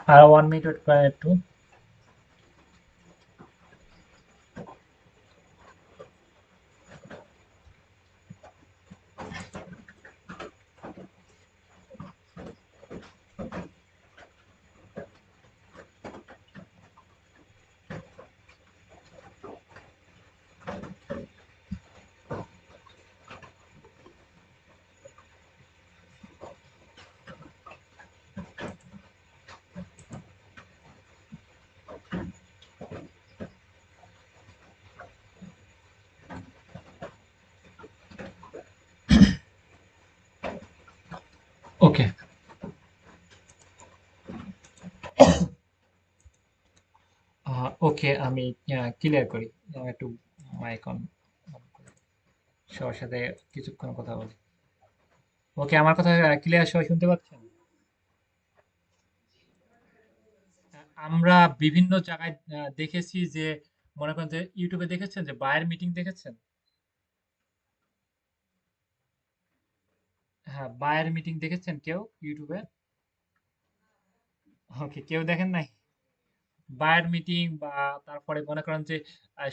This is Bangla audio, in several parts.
আর 1 মিনিট ওয়েট করেন একটু। ওকে। ওকে, আমি ক্লিয়ার করি। একটু মাইক অন করি, সবার সাথে কিছুক্ষণ কথা বলি। ওকে, আমার কথা ক্লিয়ার সবাই শুনতে পাচ্ছেন? আমরা বিভিন্ন জায়গায় দেখেছি যে, মনে করেন যে ইউটিউবে দেখেছেন যে বায়ের মিটিং দেখেছেন? হ্যাঁ, বায়ের মিটিং দেখেছেন কেউ ইউটিউবে? ওকে, কেউ দেখেন নাই? বায়ার মিটিং বা তারপরে মনে করেন যে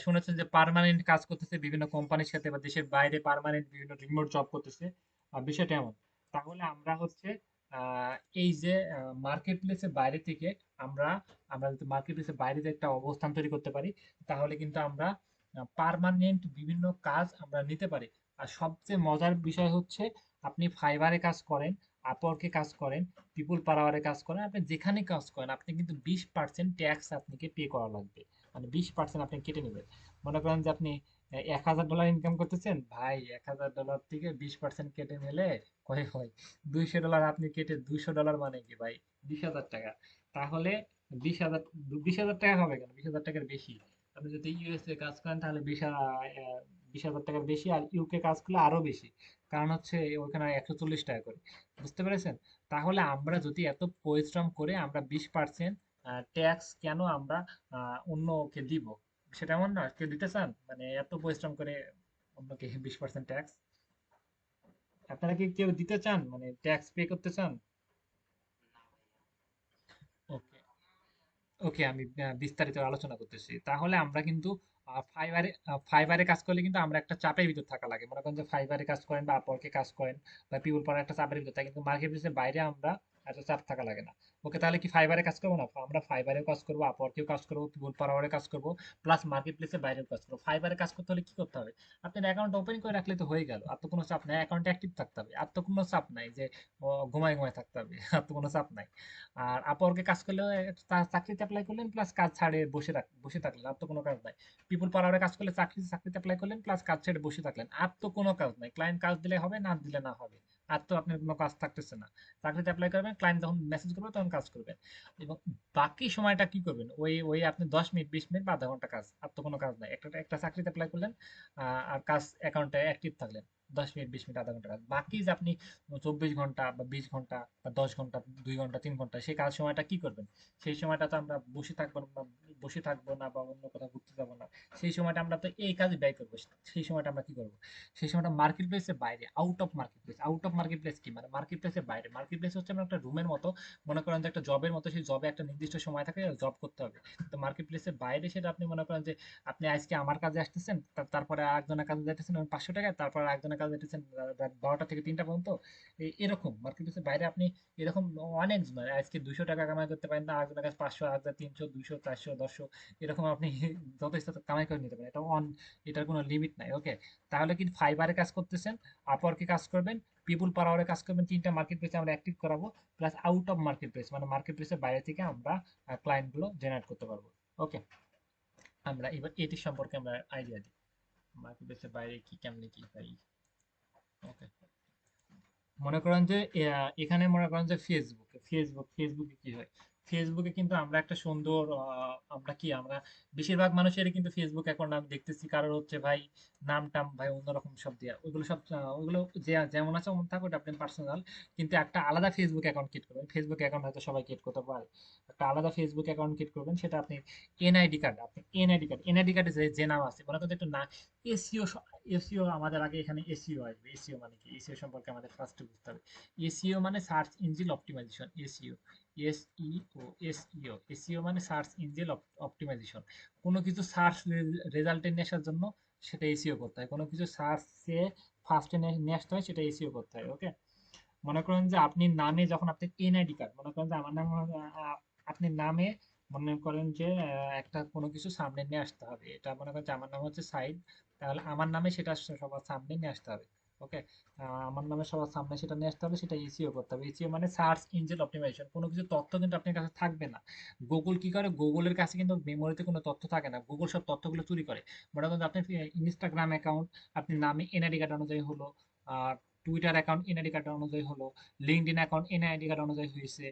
শুনেছেন যে পার্মানেন্ট কাজ করতেছে বিভিন্ন কোম্পানির সাথে বা দেশের বাইরে পার্মানেন্ট বিভিন্ন রিমোট জব করতেছে। বিষয়টা এমন। তাহলে আমরা হচ্ছে আহ, এই যে মার্কেট প্লেসের বাইরে থেকে আমরা আমরা যদি মার্কেট প্লেসের বাইরে যে একটা অবস্থান তৈরি করতে পারি, তাহলে কিন্তু আমরা পার্মানেন্ট বিভিন্ন কাজ আমরা নিতে পারি। আর সবচেয়ে মজার বিষয় হচ্ছে, আপনি ফাইবারে কাজ করেন, আপওয়ার্কে কাজ করেন, পিপুল পাওয়ারে কাজ করেন, আপনি যেখানে কাজ করেন আপনি কিন্তু 20% ট্যাক্স আপনাকে পে করা লাগবে। মানে 20% আপনি কেটে নেবেন। মনে করেন যে আপনি $1,000 ইনকাম করতেছেন ভাই, $1,000 থেকে 20% কেটে নিলে কয় হয়? $200 আপনি কেটে $200 মানে কি ভাই? 20,000 টাকা। তাহলে 20,000, 20,000 টাকা হবে কেন? 20,000 টাকার বেশি। আপনি যদি ইউএসএ কাজ করেন তাহলে 20,000 টাকার বেশি, আর ইউকে কাজ করলে আরো বেশি। কারণ হচ্ছে ওখানে 140 টাকা করে। বুঝতে পেরেছেন? তাহলে আমরা যদি এত পরিশ্রম করে আমরা 20% ট্যাক্স কেন আমরা অন্যকে দিব? সেটা এমন না, কেউ দিতে চান? মানে এত পরিশ্রম করে অন্যকে 20% ট্যাক্স আপনারা কি কেউ দিতে চান? মানে ট্যাক্স পে করতে চান? ওকে, ওকে, আমি বিস্তারিত আলোচনা করতেছি। তাহলে আমরা কিন্তু ফাইবারে কাজ করলে কিন্তু আমরা একটা চাপের ভিতর থাকা লাগে। মনে করেন যে ফাইবারে কাজ করেন বা আপওয়ার্কে কাজ করেন বা পিপল পাওয়ার একটা চাপের ভিতর থাকে, কিন্তু মার্কেট প্লেসের বাইরে আমরা এত চাপ থাকা লাগে না। ওকে, তাহলে কি ফাইবারে কাজ করবো না? আমরা ফাইবারেও কাজ করবো, আপওয়ার্কেও কাজ করবো, পিপল পাওয়ারে কাজ করবো, প্লাস মার্কেট প্লেসের বাইরেও কাজ করবো। ফাইবারে কাজ করতে হলে কি করতে হবে? আপনার অ্যাকাউন্ট ওপেন করে রাখলে তো হয়ে গেল। আর তো কোনো চাপ নাই, অ্যাকাউন্ট অ্যাক্টিভ থাকতে হবে। আর তো কোনো চাপ নাই যে ঘুমায় ঘুমায় থাকতে হবে। আর তো কোনো চাপ নাই। আর আপওয়ার্কে কাজ করলেও চাকরিতে অ্যাপ্লাই করলেন প্লাস কাজ ছাড়ে বসে থাকলেন, আর তো কোনো কাজ নাই। পিপল পাওয়ারে কাজ করলে চাকরিতে অ্যাপ্লাই করলেন প্লাস কাজ ছেড়ে বসে থাকলেন, আর তো কোনো কাজ নাই। ক্লায়েন্ট কাজ দিলে হবে, না দিলে না হবে। আর তো আপনার কোনো কাজ থাকতেছে না। চাকরিতে অ্যাপ্লাই করবেন, ক্লায়েন্ট যখন মেসেজ করবে তখন কাজ করবেন। এবং বাকি সময়টা কি করবেন? ওই ওই আপনি 10 মিনিট, 20 মিনিট বা আধা ঘন্টা কাজ, আর তো কোনো কাজ নাই। একটা একটা চাকরিতে অ্যাপ্লাই করলেন, আর কাজ অ্যাকাউন্টে অ্যাক্টিভ থাকলেন। 10 মিনিট, 20 মিনিট, আধা ঘন্টা কাজ। বাকি যে আপনি 24 ঘন্টা বা 20 ঘন্টা বা 10 ঘন্টা, 2 ঘন্টা, 3 ঘন্টা সেই কাজ সময়টা কি করবেন? সেই সময়টা তো আমরা বসে থাকবো না বা অন্য কোথাও ঘুরতে যাবো না। সেই সময়টা আমরা তো এই কাজে ব্যয় করবো। সেই সময়টা আমরা কি করবো? সেই সময়টা মার্কেট প্লেসের বাইরে, আউট অফ মার্কেট প্লেস কি? মানে মার্কেট প্লেসের বাইরে। মার্কেট প্লেস হচ্ছে আমরা একটা রুমের মতো। মনে করেন যে একটা জবের মতো, সেই জবে একটা নির্দিষ্ট সময় থাকে, জব করতে হবে। তো মার্কেট প্লেসের বাইরে সেটা আপনি মনে করেন যে আপনি আজকে আমার কাজে আসতেছেন, তারপরে আরেকজনের কাজে যাইতেছেন 500 টাকায়, তারপর আরেকজনের কাজে যাইতেছেন রাত 12টা থেকে 3টা পর্যন্ত। এরকম মার্কেট প্লেসের বাইরে আপনি এরকম অনেক জন আজকে 200 টাকা কামাই করতে পারেন, না আরেকজনের কাছে 500, আরেকজন 300, 200, 400, 100, এরকম আপনি যত ইচ্ছা তত কামাই করে নিতে পারেন। এটার কোনো লিমিট নাই। ওকে, তাহলে কি ফাইবারে কাজ করতেছেন, আপওয়ার্কে কাজ করবেন, পিপুল পাওয়ারে কাজ করবেন, 3টা মার্কেট প্লেসে আমরা অ্যাক্টিভ করাবো। Plus out of market place মানে মার্কেট প্লেসের বাইরে থেকে আমরা ক্লায়েন্ট গুলো জেনারেট করতে পারবো। ওকে, আমরা এবার এটি সম্পর্কে আমরা আইডিয়া দিই। মার্কেট প্লেসের বাইরে কি কেমনে কি পাই। ওকে, মনে করেন যে এখানে মনে করেন যে ফেসবুকে কি হয়? ফেসবুকে কিন্তু আমরা একটা সুন্দর আমরা বেশিরভাগ মানুষেরই কিন্তু ফেসবুক অ্যাকাউন্ট আমি দেখতেছি কারোর হচ্ছে ভাই নাম টাম ভাই অন্যরকম সব দেয়া। ওইগুলো সব ওইগুলো যে যেমন আছে অমন থাকুক, ওটা আপনার পার্সোনাল। কিন্তু একটা আলাদা ফেসবুক অ্যাকাউন্ট ক্রিয়েট করবেন। ফেসবুক অ্যাকাউন্ট হয়তো সবাই ক্রিয়েট করতে পারে। একটা আলাদা ফেসবুক অ্যাকাউন্ট ক্রিয়েট করবেন, সেটা আপনি এনআইডি কার্ড যে যে নাম আছে, মনে করেন একটু না এসিও। এসইও আমাদের আগে এখানে এসইও আসবে। এসইও মানে কি? এসইও সম্পর্কে আমাদের ফার্স্টে বুঝতে হবে। এসইও মানে search engine optimisation. SEO SEO মানে সার্চ ইঞ্জিন অপটিমাইজেশন। কোনো কিছু সার্চ রেজাল্টে নিয়ে আসার জন্য সেটা এসইও করতে হয়, কোনো কিছু সার্চে ফার্স্টে নিয়ে আসতে হয় সেটা এসইও করতে হয়। ওকে, মনে করেন যে আপনি নামে যখন আপনি এনআইডি কার্ড, মনে করেন যে আমার নাম আপনি নামে মনে করেন যে একটা কোনো কিছু সামনে নিয়ে আসতে হবে, এটা মনে করেন যে আমার নাম হচ্ছে সাইদ, তাহলে আমার নামে সেটা সবার সামনে নিয়ে আসতে হবে। ওকে, আমার নামে সবার সামনে সেটা নিয়ে আসতে হবে, সেটা এসইও করতে হবে। এসইও মানে সার্চ ইঞ্জিন অপটিমাইজেশন। কোনো কিছু তথ্য কিন্তু আপনার কাছে থাকবে না। গুগল কি করে, গুগলের কাছে কিন্তু মেমোরিতে কোনো তথ্য থাকে না, গুগল সব তথ্যগুলো চুরি করে। মনে করেন যে আপনি ইনস্টাগ্রাম অ্যাকাউন্ট আপনি নামে এনআইডি কার্ড অনুযায়ী হলো, আর টুইটার অ্যাকাউন্ট এনআইডি কার্ড অনুযায়ী হলো, লিঙ্কডইন অ্যাকাউন্ট এনআইডি কার্ড অনুযায়ী হয়েছে,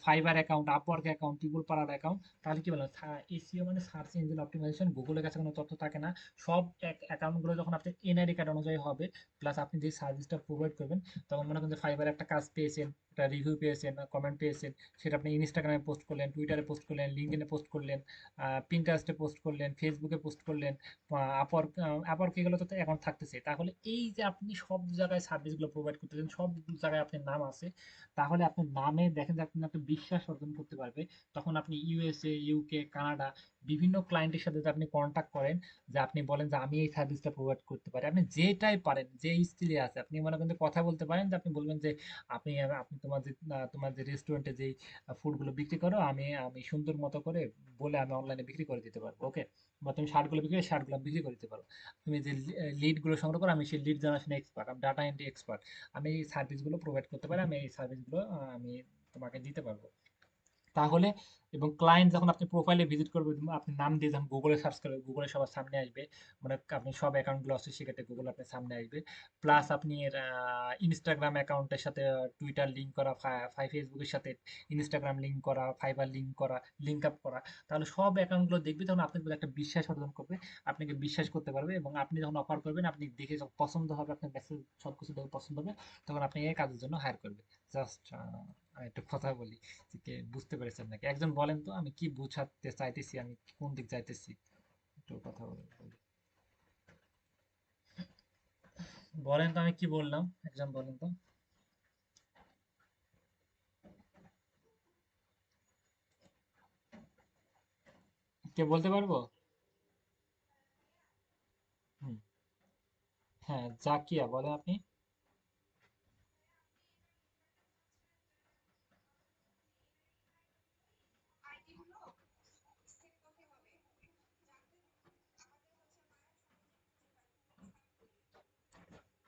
ফাইবার অ্যাকাউন্ট, আপওয়ার্ক অ্যাকাউন্ট, টিপুল পাড়ার অ্যাকাউন্ট। তাহলে কি বললাম, এসইও মানে সার্চ ইঞ্জিন অপটিমাইজেশন। গুগলের কাছে কোনো তথ্য থাকে না, সব অ্যাকাউন্টগুলো যখন আপনি এনআইডি কার্ড অনুযায়ী হবে, প্লাস আপনি যে সার্ভিসটা প্রোভাইড করবেন, তখন মনে করেন যে ফাইবার একটা কাজ পেয়েছেন, একটা রিভিউ পেয়েছেন, কমেন্ট পেয়েছেন, সেটা আপনি ইনস্টাগ্রামে পোস্ট করলেন, টুইটারে পোস্ট করলেন, লিঙ্কডইনে পোস্ট করলেন, পিন্টারেস্টে পোস্ট করলেন, ফেসবুকে পোস্ট করলেন, আপওয়ার্ক, আপওয়ার্ক এগুলো তো অ্যাকাউন্ট থাকতেছে। তাহলে এই যে আপনি সব জায়গায় সার্ভিসগুলো প্রোভাইড করতেছেন, সব জায়গায় আপনার নাম আছে, তাহলে আপনার নামে দেখেন যে আপনি একটা বিশ্বাস অর্জন করতে পারবে। তখন আপনি ইউএসএ, ইউকে, কানাডা বিভিন্ন ক্লায়েন্টের সাথে যদি আপনি কন্ট্যাক্ট করেন, যে আপনি বলেন যে আমি এই সার্ভিসটা প্রোভাইড করতে পারি, আপনি যেটাই পারেন, যে স্কিলে আছে, আপনি মনে করেন যে কথা বলতে পারেন, যে আপনি বলবেন যে আপনি আপনি তোমার যে রেস্টুরেন্টে যেই ফুডগুলো বিক্রি করো, আমি আমি সুন্দর মতো করে বলে আমি অনলাইনে বিক্রি করে দিতে পারবো। ওকে, বা তুমি শার্টগুলো বিক্রি করে শার্টগুলো বিক্রি করে দিতে পারো। তুমি যে লিডগুলো সংগ্রহ করো, আমি সেই লিড জেনারেশন এক্সপার্ট, আমি ডাটা এন্ট্রি এক্সপার্ট, আমি এই সার্ভিসগুলো প্রোভাইড করতে পারি, আমি এই সার্ভিসগুলো আমি তোমাকে দিতে পারবো। তাহলে, এবং ক্লায়েন্ট যখন আপনি প্রোফাইলে ভিজিট করবে, আপনি নাম দিয়ে যখন গুগলে সার্চ করবে, গুগলে সবার সামনে আসবে, মানে আপনি সব অ্যাকাউন্টগুলো আছে সেক্ষেত্রে গুগল আপনার সামনে আসবে। প্লাস আপনি ইনস্টাগ্রাম অ্যাকাউন্টের সাথে টুইটার লিঙ্ক করা, ফেসবুকের সাথে ইনস্টাগ্রাম লিঙ্ক করা, ফাইবার লিঙ্ক করা, লিঙ্ক আপ করা, তাহলে সব অ্যাকাউন্টগুলো দেখবে, তখন আপনার প্রতি একটা বিশ্বাস অর্জন করবে, আপনাকে বিশ্বাস করতে পারবে, এবং আপনি যখন অফার করবেন, আপনি দেখে যখন পছন্দ হবে, আপনার মেসেজ সব কিছু দেখে পছন্দ হবে, তখন আপনি এই কাজের জন্য হায়ার করবে। জাস্ট একটা কথা বলি, যে বুঝতে পেরেছেন নাকি? একজন বলেন তো, আমি কি বুঝাতে চাইতেছি, আমি কোন দিক যাইতেছি, একটু কথা বলেন। বলেন তো আমি কি বললাম, একজন বলেন তো। কে বলতে পারবো? হুম, হ্যাঁ, জাকিয়া বলেন আপনি।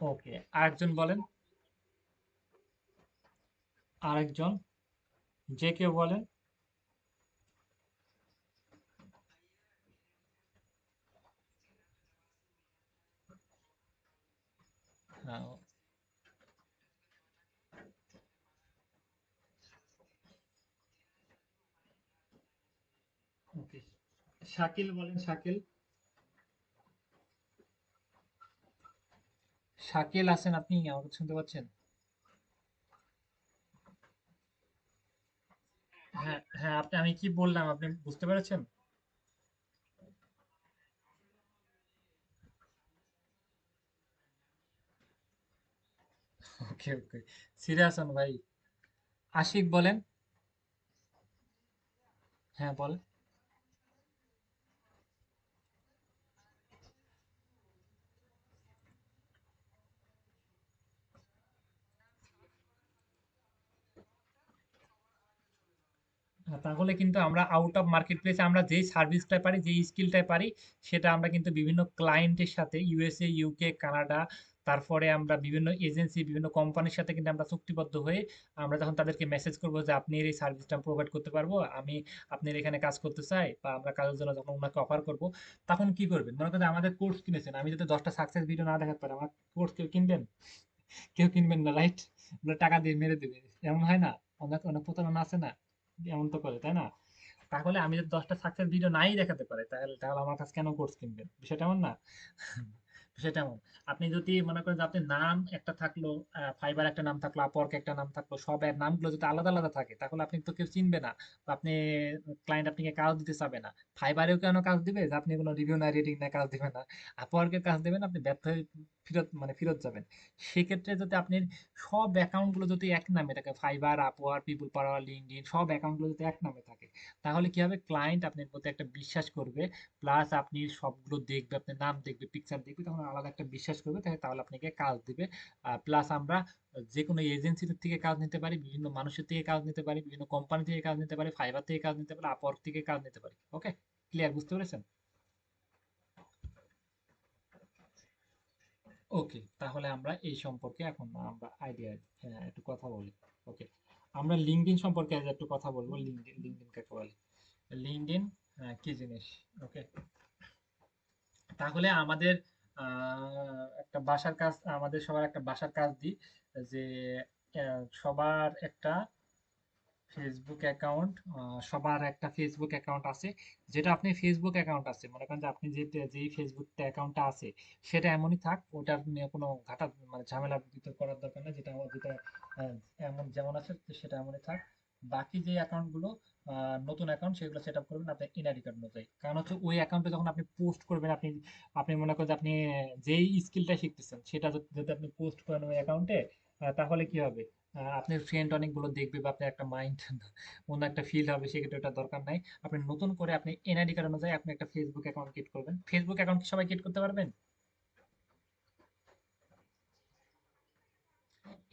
ওকে, আরেকজন বলেন, আরেকজন, যে কেউ বলেন। হ্যাঁ, ওকে, শাকিল বলেন, শাকিল। শাকিল আছেন আপনি, আমাকে শুনতে পাচ্ছেন? হ্যাঁ, হ্যাঁ, আপনি, আমি কি বললাম আপনি বুঝতে পেরেছেন? ওকে, ওকে, সিরিয়াস হন ভাই। আশিক বলেন। হ্যাঁ, বলেন। তাহলে কিন্তু আমরা আউট অফ মার্কেট প্লেসে আমরা যেই সার্ভিসটা পারি, যেই স্কিলটাই পারি, সেটা আমরা কিন্তু বিভিন্ন ক্লায়েন্টের সাথে ইউএসএ, ইউকে, কানাডা, তারপরে আমরা বিভিন্ন এজেন্সি, বিভিন্ন কোম্পানির সাথে কিন্তু আমরা চুক্তিবদ্ধ হয়ে আমরা যখন তাদেরকে মেসেজ করবো যে আপনি এই সার্ভিসটা প্রোভাইড করতে পারবো, আমি আপনার এখানে কাজ করতে চাই, বা আমরা কাজের জন্য যখন ওনাকে অফার করব, তখন কি করবেন? মনে করেন আমাদের কোর্স কিনেছেন, আমি যদি 10টা সাকসেস ভিডিও না দেখাতে পারি, আমার কোর্স কেউ কিনবেন? কেউ কিনবেন না, রাইট? টাকা দিয়ে মেরে দিবে, এমন হয় না? অনেক অনেক প্রতারণা আছে না, এমন তো করে, তাই না? তাহলে আমি যদি 10টা সাকসেস ভিডিও নাই দেখাতে পারি, তাহলে তাহলে আমার কাছে কেন কোর্স কিনবেন? বিষয়টা এমন না? বিষয়টা এমন। আপনি যদি মনে করেন যে আপনার নাম একটা থাকলো, ফাইবার একটা নাম থাকলো, আপওয়ার্ক একটা নাম থাকলো, সব এর নামগুলো যদি আলাদা আলাদা থাকে, তাহলে আপনি তো কেউ চিনবে না, বা আপনি ক্লায়েন্ট আপনাকে কাজ দিতে চাবে না। ফাইবারেও কেন কাজ দিবে, যে আপনি কোনো রিভিউ না রেটিং না কাজ দিবেন না? আপওয়ার্কের কাজ দিবেন, আপনি ব্যর্থ হয়ে ফেরত যাবেন। সেক্ষেত্রে যদি আপনি সব অ্যাকাউন্ট গুলো যদি এক নামে থাকে, ফাইবার, আপওয়ার, পিপল পাওয়ার, লিঙ্কডইন, সব অ্যাকাউন্ট গুলো যদি এক নামে থাকে, তাহলে কি হবে, ক্লায়েন্ট আপনার প্রতি একটা বিশ্বাস করবে। প্লাস আপনি সবগুলো দেখবে, আপনার নাম দেখবে, পিকচার দেখবে, তখন আলাদা একটা বিশ্বাস করবে, তাহলে আপনাকে কাজ দিবে। প্লাস আমরা যে কোনো এজেন্সির থেকে কাজ নিতে পারি, বিভিন্ন মানুষের থেকে কাজ নিতে পারি, বিভিন্ন কোম্পানি থেকে কাজ নিতে পারি, ফাইবার থেকে কাজ নিতে পারি, আপওয়ার্ক থেকে কাজ নিতে পারি। ওকে, ক্লিয়ার, বুঝতে পেরেছেন? ওকে, তাহলে আমরা এই সম্পর্কে এখন আমরা আইডিয়া একটু কথা বলি। ওকে, আমরা লিঙ্কডইন সম্পর্কে আজ একটু কথা বলবো। লিঙ্কডইন কাকে বলে? লিঙ্কডইন কি জিনিস? ওকে, তাহলে আমাদের একটা বাসার কাজ, আমাদের সবার একটা বাসার কাজ দিই, যে সবার একটা ফেসবুক অ্যাকাউন্ট, সবার একটা ফেসবুক অ্যাকাউন্ট আছে। যেটা আপনি ফেসবুক অ্যাকাউন্ট আছে, মনে করেন যে আপনি যেই ফেসবুক অ্যাকাউন্টটা আছে সেটা এমনই থাক, ওটার নিয়ে কোনো ঝামেলা ভিতর করার দরকার নেই। যেটা আহ, এমন যেমন আছে সেটা এমনই থাক। বাকি যে অ্যাকাউন্ট গুলো নতুন অ্যাকাউন্ট, সেগুলো সেট আপ করবেন আপনার এনআইডি কার্ড অনুযায়ী। কারণ হচ্ছে ওই অ্যাকাউন্টে যখন আপনি পোস্ট করবেন, আপনি আপনি মনে করেন যে আপনি যেই স্কিলটা শিখতেছেন সেটা যদি আপনি পোস্ট করেন ওই অ্যাকাউন্টে, তাহলে কি হবে, আপনার ফ্রেন্ড অনেকগুলো দেখবে, বা আপনার একটা মাইন্ড অন্য একটা ফিল হবে। সেক্ষেত্রে ওটা দরকার নাই। আপনি নতুন করে আপনি এনআইডি কার্ড অনুযায়ী আপনি একটা ফেসবুক অ্যাকাউন্ট ক্রিয়েট করবেন। ফেসবুক অ্যাকাউন্ট কি সবাই ক্রিয়েট করতে পারবেন?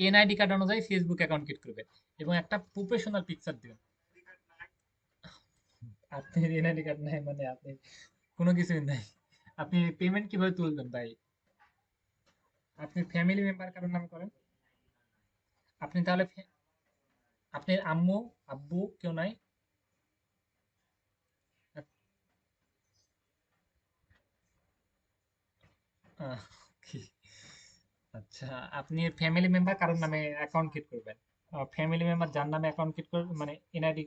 এনআইডি কার্ড অনুযায়ী ফেসবুক অ্যাকাউন্ট ক্রিয়েট করবেন এবং একটা প্রফেশনাল পিকচার দিবেন। আপনার এনআইডি কার্ড নাই মানে আপনি কোনো কিছুই নাই। আপনি পেমেন্ট কিভাবে তুলবেন ভাই? আপনি ফ্যামিলি মেম্বার কারোর নামে করেন। আপনি তাহলে আপনার আম্মু, আব্বু কেউ নাই? আহ, কি, আচ্ছা, আপনি ফ্যামিলি মেম্বার কারোর নামে অ্যাকাউন্ট ক্রিয়েট করবেন। ফ্যামিলি মেম্বার যার নামে অ্যাকাউন্ট ক্রিয়েট করবেন, মানে এনআইডি,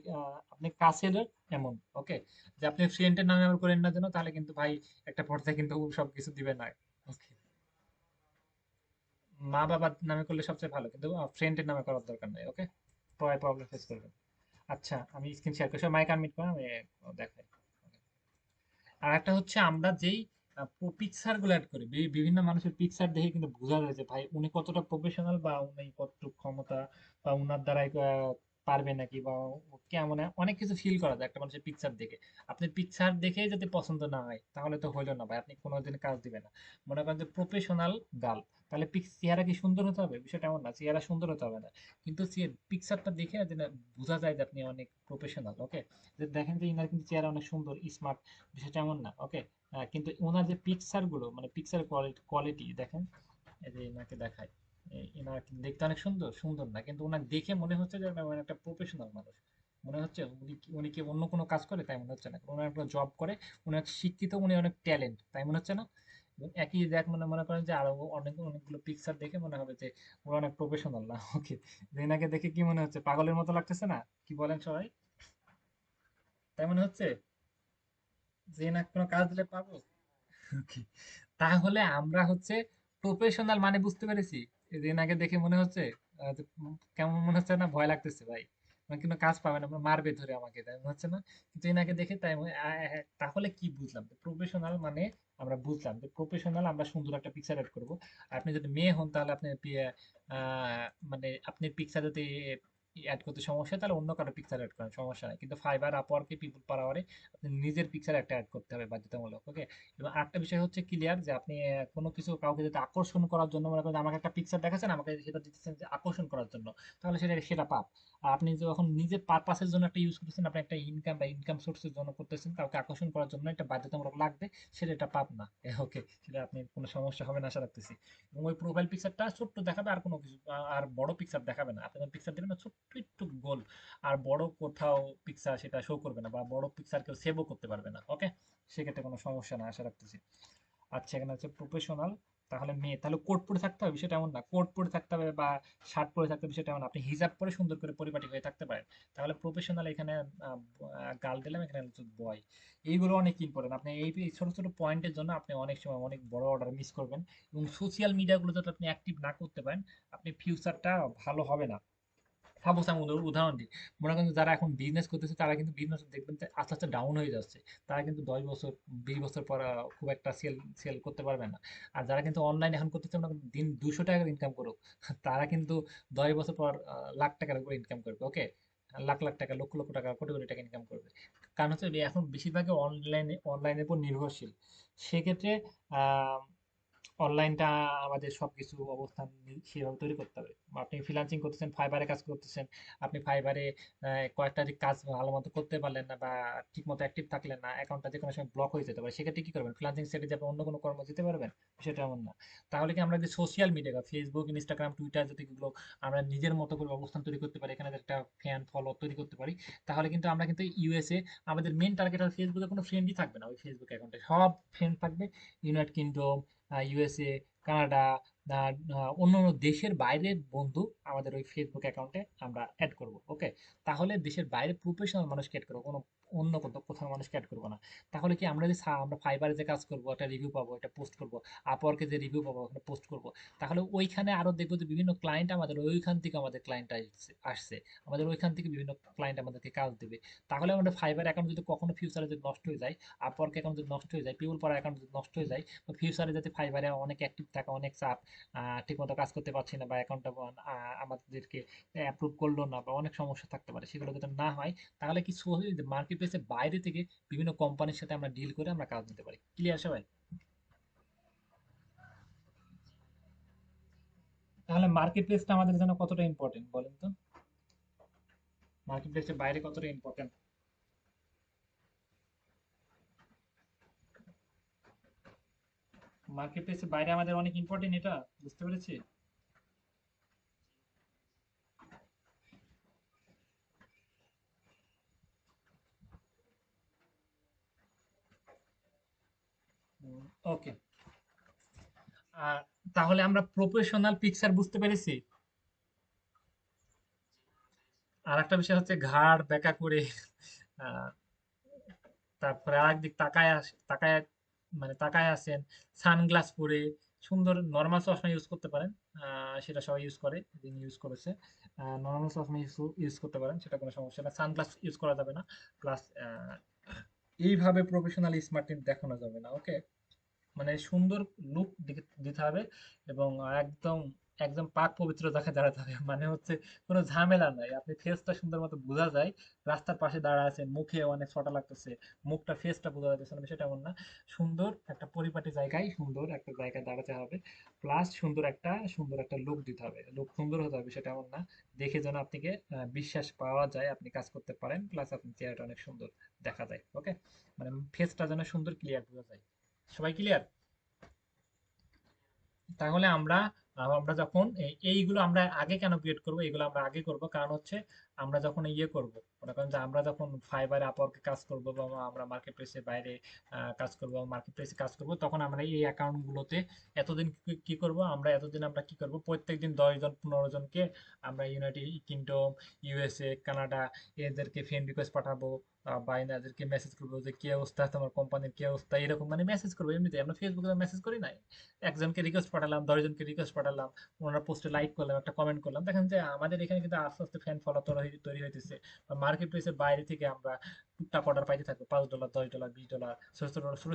আপনি কাছের এমন। ওকে, যে আপনি ফ্রেন্ডের নামে আবার করেন না যেন, তাহলে কিন্তু ভাই একটা পর্যায়ে কিন্তু সবকিছু দিবে না। ওকে, মা বাবার নামে করলে সবচেয়ে ভালো, কিন্তু ফ্রেন্ডের নামে করার দরকার নাই। ওকে, পরে প্রবলেম ফেস করবেন। আচ্ছা, আমি স্ক্রিন শেয়ার করি, মাইক আনমিউট করেন, আমি দেখাই। আর একটা হচ্ছে আমরা যেই পিকচার গুলো অ্যাড করি, বিভিন্ন মানুষের পিকচার দেখে কিন্তু বোঝা যায় যে ভাই উনি কতটা প্রফেশনাল, বা উনি কতটুকু ক্ষমতা, বা উনার দ্বারাই পারবে নাকি, বা কেমন, অনেক কিছু ফিল করা যায় একটা মানুষের পিকচার দেখে। আপনি পিকচার দেখেই যদি পছন্দ না হয়, তাহলে তো হইলো না ভাই, আপনি কোনোদিন কাজ দিবে না। মনে করেন যে প্রফেশনাল গার্ল, তাহলে চেহারা কি সুন্দর হতে হবে? বিষয়টা এমন না, চেহারা সুন্দর হতে হবে না, কিন্তু পিকচারটা দেখে যেন বোঝা যায় যে আপনি অনেক প্রফেশনাল। ওকে, যে দেখেন যে ইনার কিন্তু চেহারা অনেক সুন্দর, স্মার্ট, বিষয়টা এমন না। ওকে, কিন্তু ওনার যে পিকচার গুলো, মানে পিকচার কোয়ালিটি দেখেন, এই যে এনাকে দেখায়, এনার কিন্তু দেখতে অনেক সুন্দর, সুন্দর না, কিন্তু ওনাকে দেখে মনে হচ্ছে যে উনি একটা প্রফেশনাল মানুষ। মনে হচ্ছে উনি কি অন্য কোনো কাজ করে, তাই মনে হচ্ছে না। উনি একটা জব করে, উনি হচ্ছে শিক্ষিত, উনি অনেক ট্যালেন্ট, তাই মনে হচ্ছে না। এবং একই দেখ, মনে করেন যে আরো অনেকগুলো পিকচার দেখে মনে হবে যে ওরা অনেক প্রফেশনাল না। ওকে, যে এনাকে দেখে কি মনে হচ্ছে, পাগলের মতো লাগতেছে না? কি বলেন সবাই? তাই মনে হচ্ছে যে এনাকে কোনো কাজ দিলে পাবো। Okay, তাহলে আমরা হচ্ছে প্রফেশনাল মানে বুঝতে পেরেছি। এই যে এনাকে দেখে মনে হচ্ছে যে কেমন মনে হচ্ছে না, ভয় লাগতেছে ভাই, মানে কোনো কাজ পাবে না, মারবে ধরে আমাকে, তাই মনে হচ্ছে না? কিন্তু এনাকে দেখে তাই তাহলে কি বুঝলাম, প্রফেশনাল মানে আমরা বুঝলাম যে প্রফেশনাল আমরা সুন্দর একটা পিকচার এড করবো। আপনি যদি মেয়ে হন, তাহলে আপনি মানে আপনি পিকচার যদি অ্যাড করতে সমস্যা হয়, তাহলে অন্য কারো পিকচার অ্যাড করেন, সমস্যা নাই। কিন্তু ফাইবার, আপওয়ার্কে, পিপল পাওয়ারে আপনি নিজের পিকচার একটা অ্যাড করতে হবে বাধ্যতামূলক। ওকে, এবং আরেকটা বিষয় হচ্ছে ক্লিয়ার, যে আপনি কোনো কিছু কাউকে যদি আকর্ষণ করার জন্য, মনে করেন আমাকে একটা পিকচার দেখাচ্ছেন, আমাকে সেটা দিচ্ছেন যে আকর্ষণ করার জন্য, তাহলে সেটা পাপ। আর আপনি যখন নিজের পারপাসের জন্য একটা ইউজ করতেছেন, আপনি একটা ইনকাম বা ইনকাম সোর্সের জন্য করতেছেন, কাউকে আকর্ষণ করার জন্য এটা বাধ্যতামূলক লাগবে, সেটা এটা পাপ না। ওকে, সেটা আপনি কোনো সমস্যা হবে না আশা রাখতেছি। এবং ওই প্রোফাইল পিকচারটা ছোট্ট দেখাবে, আর কোনো কিছু আর বড় পিকচার দেখাবে না। আপনি পিকচার দেবেন না ছোট্ট একটু গোল, আর বড় কোথাও পিকচার সেটা শো করবে না, বা বড় পিকচার কেউ সেভও করতে পারবে না। ওকে, সেক্ষেত্রে কোনো সমস্যা না আশা রাখতেছি। আচ্ছা, এখানে হচ্ছে প্রফেশনাল, তাহলে মেয়ে, তাহলে কোট পরে থাকতে হবে বিষয়টা এমন না, কোট পরে থাকতে হবে বা শার্ট পরে থাকতে হবে বিষয়টা এমন না। আপনি হিজাব পরে সুন্দর করে পরিপাটি হয়ে থাকতে পারেন, তাহলে প্রফেশনাল। এখানে গাল দিলাম, এখানে হচ্ছে বয়। এইগুলো অনেক ইম্পর্টেন্ট। আপনি এই ছোট ছোট পয়েন্টের জন্য আপনি অনেক সময় অনেক বড় অর্ডার মিস করবেন। এবং সোশ্যাল মিডিয়াগুলো যদি আপনি অ্যাক্টিভ না করতে পারেন, আপনি ফিউচারটা ভালো হবে না। সাপোজ আমি উদাহরণ দিই, মনে করেন যে যারা এখন বিজনেস করতেছে তারা কিন্তু বিজনেস দেখবেন যে আস্তে আস্তে ডাউন হয়ে যাচ্ছে। তারা কিন্তু 10 বছর 20 বছর পর খুব একটা সেল সেল করতে পারবে না। আর যারা কিন্তু অনলাইন এখন করতেছে, মনে করেন দিন 200 টাকা ইনকাম করুক, তারা কিন্তু 10 বছর পর লাখ টাকার উপরে ইনকাম করবে। ওকে, লাখ লাখ টাকা, লক্ষ লক্ষ টাকা, কোটি কোটি টাকা ইনকাম করবে। কারণ হচ্ছে এখন বেশিরভাগই অনলাইনের উপর নির্ভরশীল। সেক্ষেত্রে আহ অনলাইনটা আমাদের সবকিছু অবস্থান সেভাবে তৈরি করতে হবে। আপনি ফ্রিল্যান্সিং করতেছেন, ফাইবারে কাজ করতেছেন, আপনি ফাইবারে কয়েকটা কাজ ভালো মতো করতে পারলেন না বা ঠিক মতো অ্যাক্টিভ থাকলেন না, অ্যাকাউন্টটা যে কোনো সময় ব্লক হয়ে যেতে পারে, সেক্ষেত্রে কি করবেন? ফ্রিল্যান্সিং সেটে যাবে, অন্য কোনো কর্ম যেতে পারবেন? সেটা এমন না। তাহলে কি আমরা যে social media, Facebook, Instagram, Twitter, যদি এগুলো আমরা নিজের মতো করে অবস্থান তৈরি করতে পারি, এখানে একটা ফ্যান ফলো তৈরি করতে পারি, তাহলে কিন্তু আমরা কিন্তু ইউএসএ, আমাদের মেন টার্গেট আর ফেসবুকে কোনো ফ্রেন্ডই থাকবে না। ওই ফেসবুক অ্যাকাউন্টে সব ফ্রেন্ড থাকবে ইউনাইটেড কিংডম, ইউএসএ, কানাডা, অন্য অন্য দেশের বাইরের বন্ধু আমাদের ওই ফেসবুক অ্যাকাউন্টে আমরা অ্যাড করব। ওকে, তাহলে দেশের বাইরে প্রফেশনাল মানুষকে অ্যাড করবো, কোনো অন্য কোথাও মানুষকে অ্যাড করবো না। তাহলে কি আমরা যে আমরা ফাইবারে যে কাজ করবো, একটা রিভিউ পাবো, এটা পোস্ট করবো, আপওয়ার্কে যে রিভিউ পাবো ওখানে পোস্ট করবো, তাহলে ওইখানে আরো দেখবো যে বিভিন্ন ক্লায়েন্ট আমাদের ওইখান থেকে, আমাদের ক্লায়েন্ট আসছে, আমাদের ওইখান থেকে বিভিন্ন ক্লায়েন্ট আমাদেরকে কাজ দেবে। তাহলে আমাদের ফাইবার অ্যাকাউন্ট যদি কখনো ফিউচারে যদি নষ্ট হয়ে যায়, আপওয়ার্ক অ্যাকাউন্ট যদি নষ্ট হয়ে যায়, পিউল পাড়া অ্যাকাউন্ট যদি নষ্ট হয়ে যায়, তো ফিউচারে যাতে ফাইবারে অনেক অ্যাক্টিভ থাকা, অনেক চাপ, ঠিকমতো কাজ করতে পারছি না, বা অ্যাকাউন্টটা আমাদেরকে অ্যাপ্রুভ করলো না, বা অনেক সমস্যা থাকতে পারে, সেগুলো যাতে না হয়, তাহলে কি মার্কেট প্লেসের বাইরে থেকে বিভিন্ন কোম্পানির সাথে আমরা ডিল করে আমরা কাজ নিতে পারি। ক্লিয়ার সবাই? তাহলে মার্কেট প্লেসটা আমাদের জন্য কতটা ইম্পর্টেন্ট বলেন তো? মার্কেট প্লেসের বাইরে কতটা ইম্পর্টেন্ট? মার্কেট প্লেসের বাইরে আমাদের অনেক ইম্পর্টেন্ট, এটা বুঝতে পেরেছি। ওকে, তাহলে আমরা প্রফেশনাল পিকচার বুঝতে পেরেছি। আর একটা বিষয় হচ্ছে ঘাড় বেঁকা করে, আহ, তারপরে আরেকদিক তাকায়, মানে তাকায় আছেন, সানগ্লাস পরে, সুন্দর নর্মাল চশমা ইউজ করতে পারেন। সেটা সবাই ইউজ করে, যিনি ইউজ করেছে, নর্মাল চশমা ইউজ করতে পারেন, সেটা কোনো সমস্যা না। সানগ্লাস ইউজ করা যাবে না। প্লাস এইভাবে প্রফেশনাল স্মার্ট দেখানো যাবে না। ওকে, মানে সুন্দর লুক দিতে হবে, এবং একদম একদম পাক পবিত্র দেখা দাঁড়াতে হবে। মানে হচ্ছে কোনো ঝামেলা নাই, আপনি ফেসটা সুন্দর মতো বোঝা যায়। রাস্তার পাশে দাঁড়া আছেন, মুখে অনেক ছটা লাগতেছে, মুখটা ফেসটা বোঝা যাচ্ছে না, সেটা এমন না। সুন্দর একটা পরিপাটি জায়গায়, সুন্দর একটা জায়গায় দাঁড়াতে হবে। প্লাস সুন্দর একটা লুক দিতে হবে, লুক সুন্দর হতে হবে, সেটা এমন না। দেখে যেন আপনাকে বিশ্বাস পাওয়া যায় আপনি কাজ করতে পারেন, প্লাস আপনার চেহারাটা অনেক সুন্দর দেখা যায়। ওকে, মানে ফেসটা যেন সুন্দর ক্লিয়ার বোঝা যায়। সবাই ক্লিয়ার? তাহলে আমরা যখন এইগুলো আমরা আগে কেন ক্রিয়েট করব, এগুলো আমরা আগে করব, কারণ হচ্ছে আমরা যখন ইয়ে করব, মনে করেন যে আমরা যখন ফাইবার আপওয়ার্কে কাজ করব, বা আমরা মার্কেট প্লেসের বাইরে কাজ করব, মার্কেট প্লেসে কাজ করব, তখন আমরা এই অ্যাকাউন্ট গুলোতে এতদিন কি করব, এতদিন আমরা কি করব, প্রত্যেকদিন 10 জন 15 জনকে আমরা ইউনাইটেড কিংডম, ইউএসএ, কানাডা, এদেরকে ফ্রেন্ড রিকোয়েস্ট পাঠাবো, বা এনাদেরকে মেসেজ করবো যে কি অবস্থা, তোমার কোম্পানির কি অবস্থা, এরকম মানে মেসেজ করবো। এমনিতে আমরা ফেসবুকে মেসেজ করি না, একজনকে রিকোয়েস্ট পাঠালাম, 10 জনকে রিকোয়েস্ট পাঠালাম, ওনারা পোস্টে লাইক করলাম, একটা কমেন্ট করলাম, দেখেন যে আমাদের এখানে কিন্তু আস্তে আস্তে ফ্যান ফলো তৈরি হইতেছে। মার্কেট প্লেসের বাইরে থেকে আমরা টুকটাক অর্ডার পাইতে থাকবো, $5, $10, $20, ছোট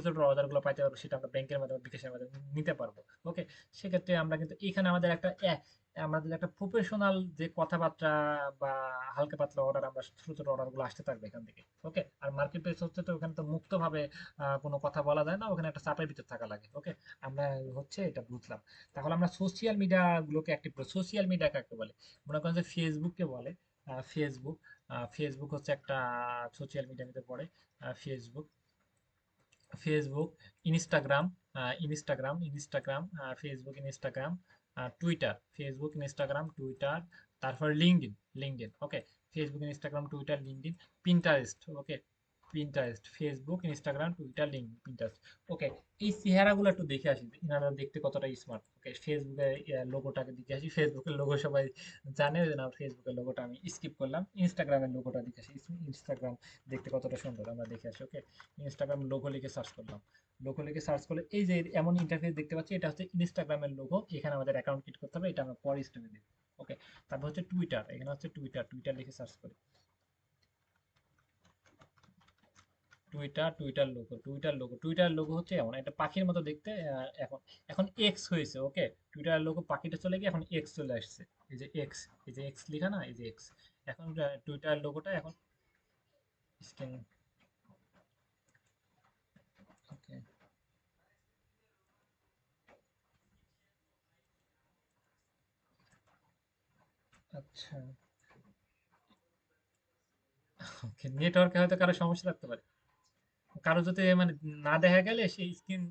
ছোট অর্ডার গুলো পাইতে পারবো, সেটা আমরা ব্যাংকের মাধ্যমে, বিকাশের মাধ্যমে নিতে পারবো। ওকে, সেক্ষেত্রে আমরা কিন্তু এখানে আমাদের একটা প্রফেশনাল যে কথাবার্তা বা হালকা পাতলা অর্ডার, আমরা ছোট ছোট অর্ডার গুলো আসতে থাকবে এখান থেকে। ওকে, আর মার্কেট প্লেস হচ্ছে তো ওখানে তো মুক্ত ভাবে কোনো কথা বলা যায় না, ওখানে একটা চাপের ভিতর থাকা লাগে। ওকে, আমরা হচ্ছে এটা বুঝলাম। তাহলে আমরা সোশ্যাল মিডিয়া গুলোকে অ্যাক্টিভ করি। সোশ্যাল মিডিয়া কাকে বলে? মনে করেন যে ফেসবুককে বলে। ফেসবুক, ফেসবুক হচ্ছে একটা সোশ্যাল মিডিয়ার মধ্যে পড়ে। Facebook, Facebook, Instagram, Instagram, Facebook, Instagram, Twitter, Facebook, Instagram, Twitter, তারপর LinkedIn. Okay, Facebook, Instagram, Twitter, LinkedIn, Pinterest. Okay, Pinterest, Facebook, Instagram, Twitter, LinkedIn, Pinterest. Okay, এই চেহারাগুলো একটু দেখে আসি, এনারা দেখতে কতটা স্মার্ট। ওকে, ফেসবুকের লোগোটাকে দেখে আসি। ফেসবুকের লোগো সবাই জানে না, ফেসবুকের লোগোটা আমি স্কিপ করলাম। ইনস্টাগ্রামের লোগোটা দেখে আসি, ইনস্টাগ্রাম দেখতে কতটা সুন্দর আমরা দেখে আসি। ওকে, ইনস্টাগ্রাম লোগো লিখে সার্চ করলাম। লোগো লিখে সার্চ করলে এই যে এমন ইন্টারফেস দেখতে পাচ্ছি, এটা হচ্ছে ইনস্টাগ্রামের লোগো। এখানে আমাদের অ্যাকাউন্ট ক্রিয়েট করতে হবে, এটা আমরা পরে স্টেপে দেখব। ওকে, তারপর হচ্ছে টুইটার, এখানে হচ্ছে টুইটার, টুইটার লিখে সার্চ করি। টুইটার লোগো হচ্ছে এমন একটা পাখির মতো দেখতে। এখন এখন এক্স হয়েছে, ওকে। টুইটার লোগো পাখিটা চলে গিয়ে এখন এক্স চলে আসছে। এই যে এক্স, এই যে এক্স লেখা না, এই যে এক্স। এখন টুইটার লোগোটা এখন স্ক্রিন। ওকে, আচ্ছা। ওকে, নেটওয়ার্কে হয়তো কারো সমস্যা থাকতে পারে। কারো যদি মানে না দেখা গেলে সেই স্ক্রিন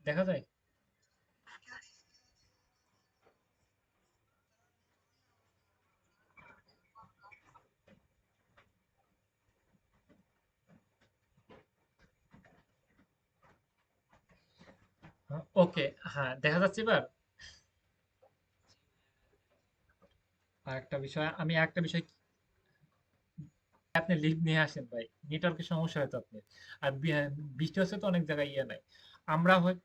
দেখা যায়। ওকে, হ্যাঁ দেখা যাচ্ছে এবার। আর একটা বিষয় আপনি লিভ নিয়ে আসেন ভাই, নেটওয়ার্কের সমস্যা হয়তো আপনার। আর বৃষ্টি হচ্ছে তো অনেক জায়গায় ইয়ে নাই। আমরা হয়।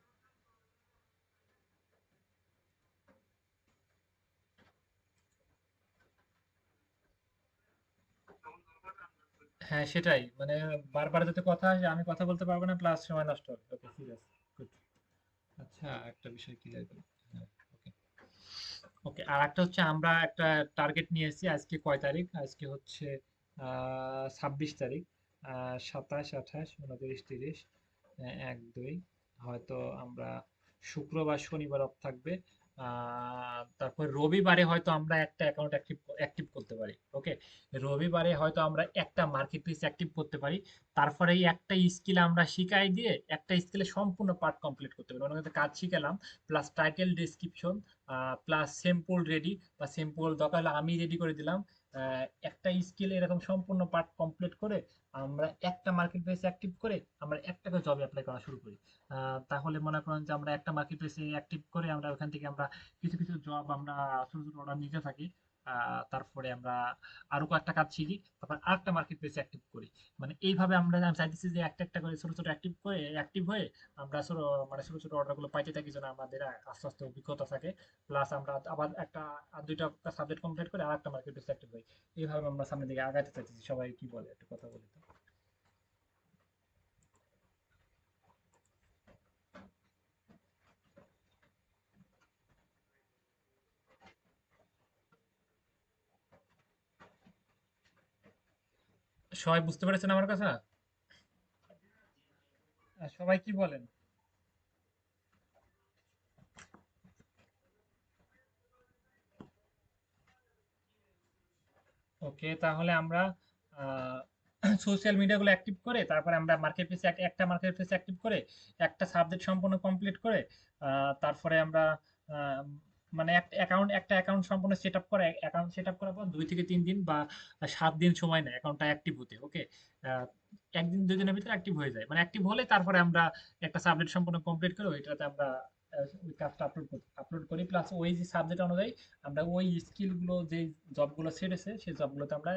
হ্যাঁ সেটাই, মানে বারবার যাতে কথা আসে, আমি কথা বলতে পারবো না, প্লাস সময় নষ্ট হবে। ওকে ঠিক আছে, গুড। আচ্ছা, একটা বিষয় ক্লিয়ার করি। হ্যাঁ, ওকে। ওকে, আর একটা হচ্ছে আমরা একটা টার্গেট নিয়ে এসেছি। আজকে কয় তারিখ? আজকে হচ্ছে 26 তারিখ। 27, 28, 29, 30, 1, 2, হয়তো আমরা শুক্রবার শনিবার অফ থাকবে। তারপর রবিবারে হয়তো আমরা একটা অ্যাকাউন্ট অ্যাক্টিভ অ্যাক্টিভ করতে পারি, ওকে। রবিবারে হয়তো আমরা একটা মার্কেট প্লেস অ্যাক্টিভ করতে পারি। তারপরে এই একটা স্কিল আমরা শিখাই দিয়ে একটা স্কিলে সম্পূর্ণ পার্ট কমপ্লিট করতে পারি। অনেক কাজ শিখালাম, plus title description, plus sample ready, বা স্যাম্পল দরকার হলে আমি রেডি করে দিলাম। একটা স্কিল এরকম সম্পূর্ণ পার্ট কমপ্লিট করে আমরা একটা মার্কেট প্লেস অ্যাক্টিভ করে আমরা একটা করে জব অ্যাপ্লাই করা শুরু করি। তাহলে মনে করেন যে আমরা একটা মার্কেট প্লেসে অ্যাক্টিভ করে আমরা ওখান থেকে আমরা কিছু কিছু জব আমরা ছোট ছোট অর্ডার নিতে থাকি। তারপরে আমরা আরো কয়েকটা কাজ শিখি, তারপর আরেকটা মার্কেট প্লেসে অ্যাক্টিভ করি। মানে এইভাবে আমরা আমি চাইতেছি যে একটা একটা করে ছোট ছোট অ্যাক্টিভ হয়ে আমরা ছোট, মানে ছোট ছোট অর্ডার গুলো পাইতে থাকি, যেন আমাদের আস্তে আস্তে অভিজ্ঞতা থাকে। প্লাস আমরা আবার একটা আর দুইটা সাবজেক্ট কমপ্লিট করে আর একটা মার্কেট প্লেসে অ্যাক্টিভ হই। এইভাবে আমরা সামনের দিকে আগাতে চাইতেছি। সবাই কি বলে, একটু কথা বলি তো। সবাই বুঝতে পেরেছেন আমার কথা? সবাই কি বলেন? ওকে, তাহলে আমরা সোশ্যাল মিডিয়াগুলো অ্যাক্টিভ করে, তারপরে আমরা মার্কেট প্লেসে একটা মার্কেট প্লেসে অ্যাক্টিভ করে একটা সাবজেক্ট সম্পূর্ণ কমপ্লিট করে তারপরে আমরা আহ, মানে একটা অ্যাকাউন্ট সম্পূর্ণ সেট আপ করে, অ্যাকাউন্ট সেট আপ করার পর 2 থেকে 3 দিন বা 7 দিন সময় নেয় অ্যাকাউন্টটা অ্যাক্টিভ হতে, ওকে। একদিন দুদিনের ভিতরে অ্যাক্টিভ হয়ে যায়, মানে অ্যাক্টিভ হলে তারপরে আমরা একটা সাবজেক্ট সম্পূর্ণ কমপ্লিট করে ওইটাতে আমরা ওই কাজটা আপলোড করি। প্লাস ওই যে সাবজেক্ট অনুযায়ী আমরা ওই স্কিলগুলো যে জবগুলো ছেড়েছে সেই জবগুলোতে আমরা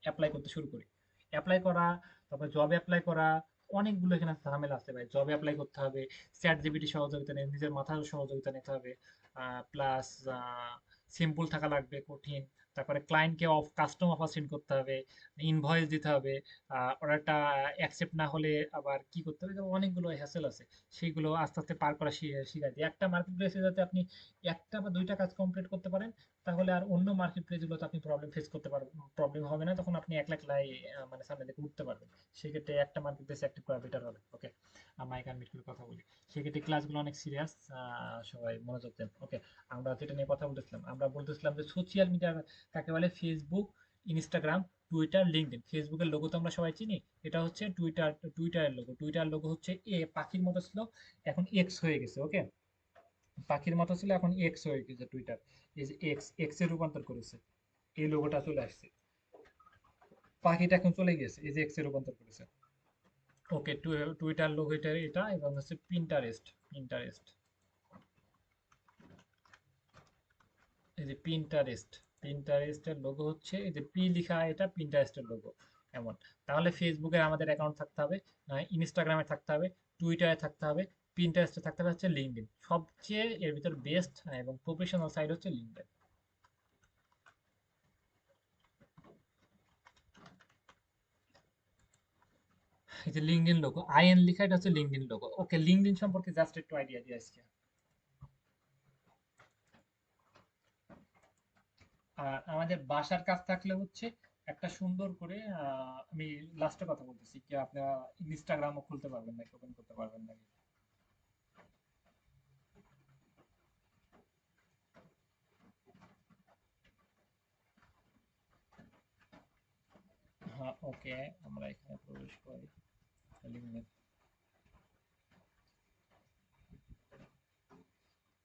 অ্যাপ্লাই করতে শুরু করি। অ্যাপ্লাই করা, তারপর জব অ্যাপ্লাই করা, অনেকগুলো এখানে ঝামেলা আছে ভাই। জব অ্যাপ্লাই করতে হবে, চ্যাট জিপিটি সহযোগিতা নিয়ে নিজের মাথার সহযোগিতা নিতে হবে। প্লাস সিম্পল থাকা লাগবে, কঠিন। তারপরে ক্লায়েন্টকে কাস্টম অফার সেন্ড করতে হবে, ইনভয়েস দিতে হবে। অর্ডারটা অ্যাকসেপ্ট না হলে আবার কি করতে হবে, যেমন অনেকগুলো হ্যাসেল আছে। সেগুলো আস্তে আস্তে পার করা শিখাই দিই। একটা মার্কেট প্লেসে যাতে আপনি একটা বা দুইটা কাজ কমপ্লিট করতে পারেন, তাহলে আর অন্য মার্কেট প্লেসগুলোতে আপনি প্রবলেম ফেস করতে পারবেন, প্রবলেম হবে না। তখন আপনি একলা একলাই মানে সামনে দিকে উঠতে পারবেন। সেক্ষেত্রে একটা মার্কেট প্লেস অ্যাক্টিভ করা বেটার হবে, ওকে। মাইক আনমিউট করে কথা বলি। সেক্ষেত্রে ক্লাসগুলো অনেক সিরিয়াস, সবাই মনোযোগ দেন, ওকে। আমরা যেটা নিয়ে কথা বলতেছিলাম, আমরা বলতেছিলাম যে সোশ্যাল মিডিয়া কাকে বলে। Facebook, Instagram, Twitter, LinkedIn. ফেসবুকের লোগো তো আমরা সবাই চিনি, এটা হচ্ছে টুইটারের লোগো। টুইটার লোগো হচ্ছে পাখির মতো ছিল, এখন এক্স হয়ে গেছে, ওকে। পাখির মতো ছিল, এখন এক্স হয়ে গেছে টুইটার। এই যে এক্স, এক্স এর রূপান্তর করেছে, এই লোগোটা চলে আসছে। পাখিটা এখন চলে গেছে, এই যে এক্স এর রূপান্তর করেছে। ওকে, টুইটার লোগো এটা এটা, এবং হচ্ছে পিন্টারেস্ট। পিন্টারেস্ট, এই যে পিন্টারেস্ট, পিন্টারেস্টের লোগো হচ্ছে এই যে পি লিখা, এটা পিন্টারেস্টের লোগো এমন। তাহলে ফেসবুকে আমাদের অ্যাকাউন্ট থাকতে হবে, ইনস্টাগ্রামে থাকতে হবে, টুইটারে থাকতে হবে, পিন্টারেস্টে থাকতে হবে, হচ্ছে লিঙ্কডইন। সবচেয়ে এর ভিতর বেস্ট এবং প্রফেশনাল সাইট হচ্ছে লিঙ্কডইন। এই যে লিঙ্কডইন লোগো, আইএন লেখা, এটা হচ্ছে লিঙ্কডইন লোগো। ওকে, লিঙ্কডইন সম্পর্কে জাস্ট একটু আইডিয়া দিয়ে আজকে। আর আমাদের বাসার কাজ থাকলে হচ্ছে একটা সুন্দর করে আমি লাস্টে কথা বলতেছি কি, আপনারা ইনস্টাগ্রামও খুলতে পারবেন নাকি, ওপেন করতে পারবেন নাকি। হ্যাঁ, ওকে, আমরা এখানে প্রবেশ করি লিঙ্কডইন।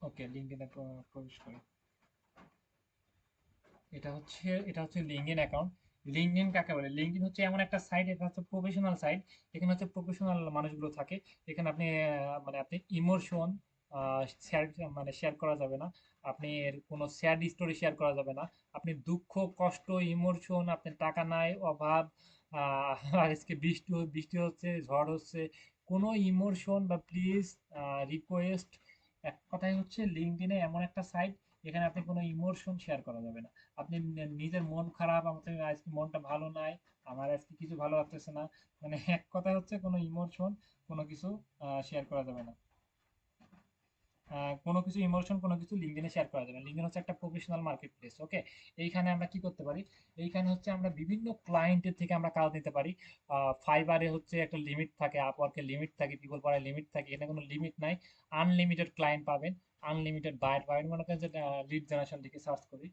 ওকে, লিঙ্কডইনে প্রবেশ করি। এটা হচ্ছে লিঙ্কডইন অ্যাকাউন্ট। লিঙ্কডইন কাকে বলে? লিঙ্কডইন হচ্ছে এমন একটা সাইট, এটা হচ্ছে প্রফেশনাল সাইট। এখানে হচ্ছে প্রফেশনাল মানুষগুলো থাকে। এখানে আপনি মানে আপনি ইমোশন শেয়ার, মানে শেয়ার করা যাবে না। আপনি এর কোনো স্যাড স্টোরি শেয়ার করা যাবে না। আপনি দুঃখ, কষ্ট, ইমোশন, আপনার টাকা নাই, অভাব, আর আজকে বৃষ্টি হচ্ছে, ঝড় হচ্ছে, কোনো ইমোশন বা প্লিজ, রিকোয়েস্ট, এক কথায় হচ্ছে লিঙ্কডইনে এমন একটা সাইট, এখানে আপনি কোনো ইমোশন শেয়ার করা যাবে না। আপনি নিজের মন খারাপ, আমাকে আজকে মনটা ভালো নাই, আমার আজকে কিছু ভালো লাগতেছে না, মানে এক কথা হচ্ছে কোনো ইমোশন, কোনো কিছু শেয়ার করা যাবে না। কোনো কিছু ইমোশন, কোনো কিছু লিঙ্কডইনে শেয়ার করা যাবে না। লিঙ্কডইন হচ্ছে একটা প্রফেশনাল মার্কেট প্লেস। ওকে, এইখানে আমরা কি করতে পারি? এইখানে হচ্ছে আমরা বিভিন্ন ক্লায়েন্টের থেকে আমরা কাজ নিতে পারি। ফাইবারে হচ্ছে একটা লিমিট থাকে, আপওয়ার্কে লিমিট থাকে, পিপল পারে লিমিট থাকে, এখানে কোনো লিমিট নাই। আনলিমিটেড ক্লায়েন্ট পাবেন, আনলিমিটেড বায়ার পাবেন। মনে করেন যে লিড জেনারেশন লিখে সার্চ করি,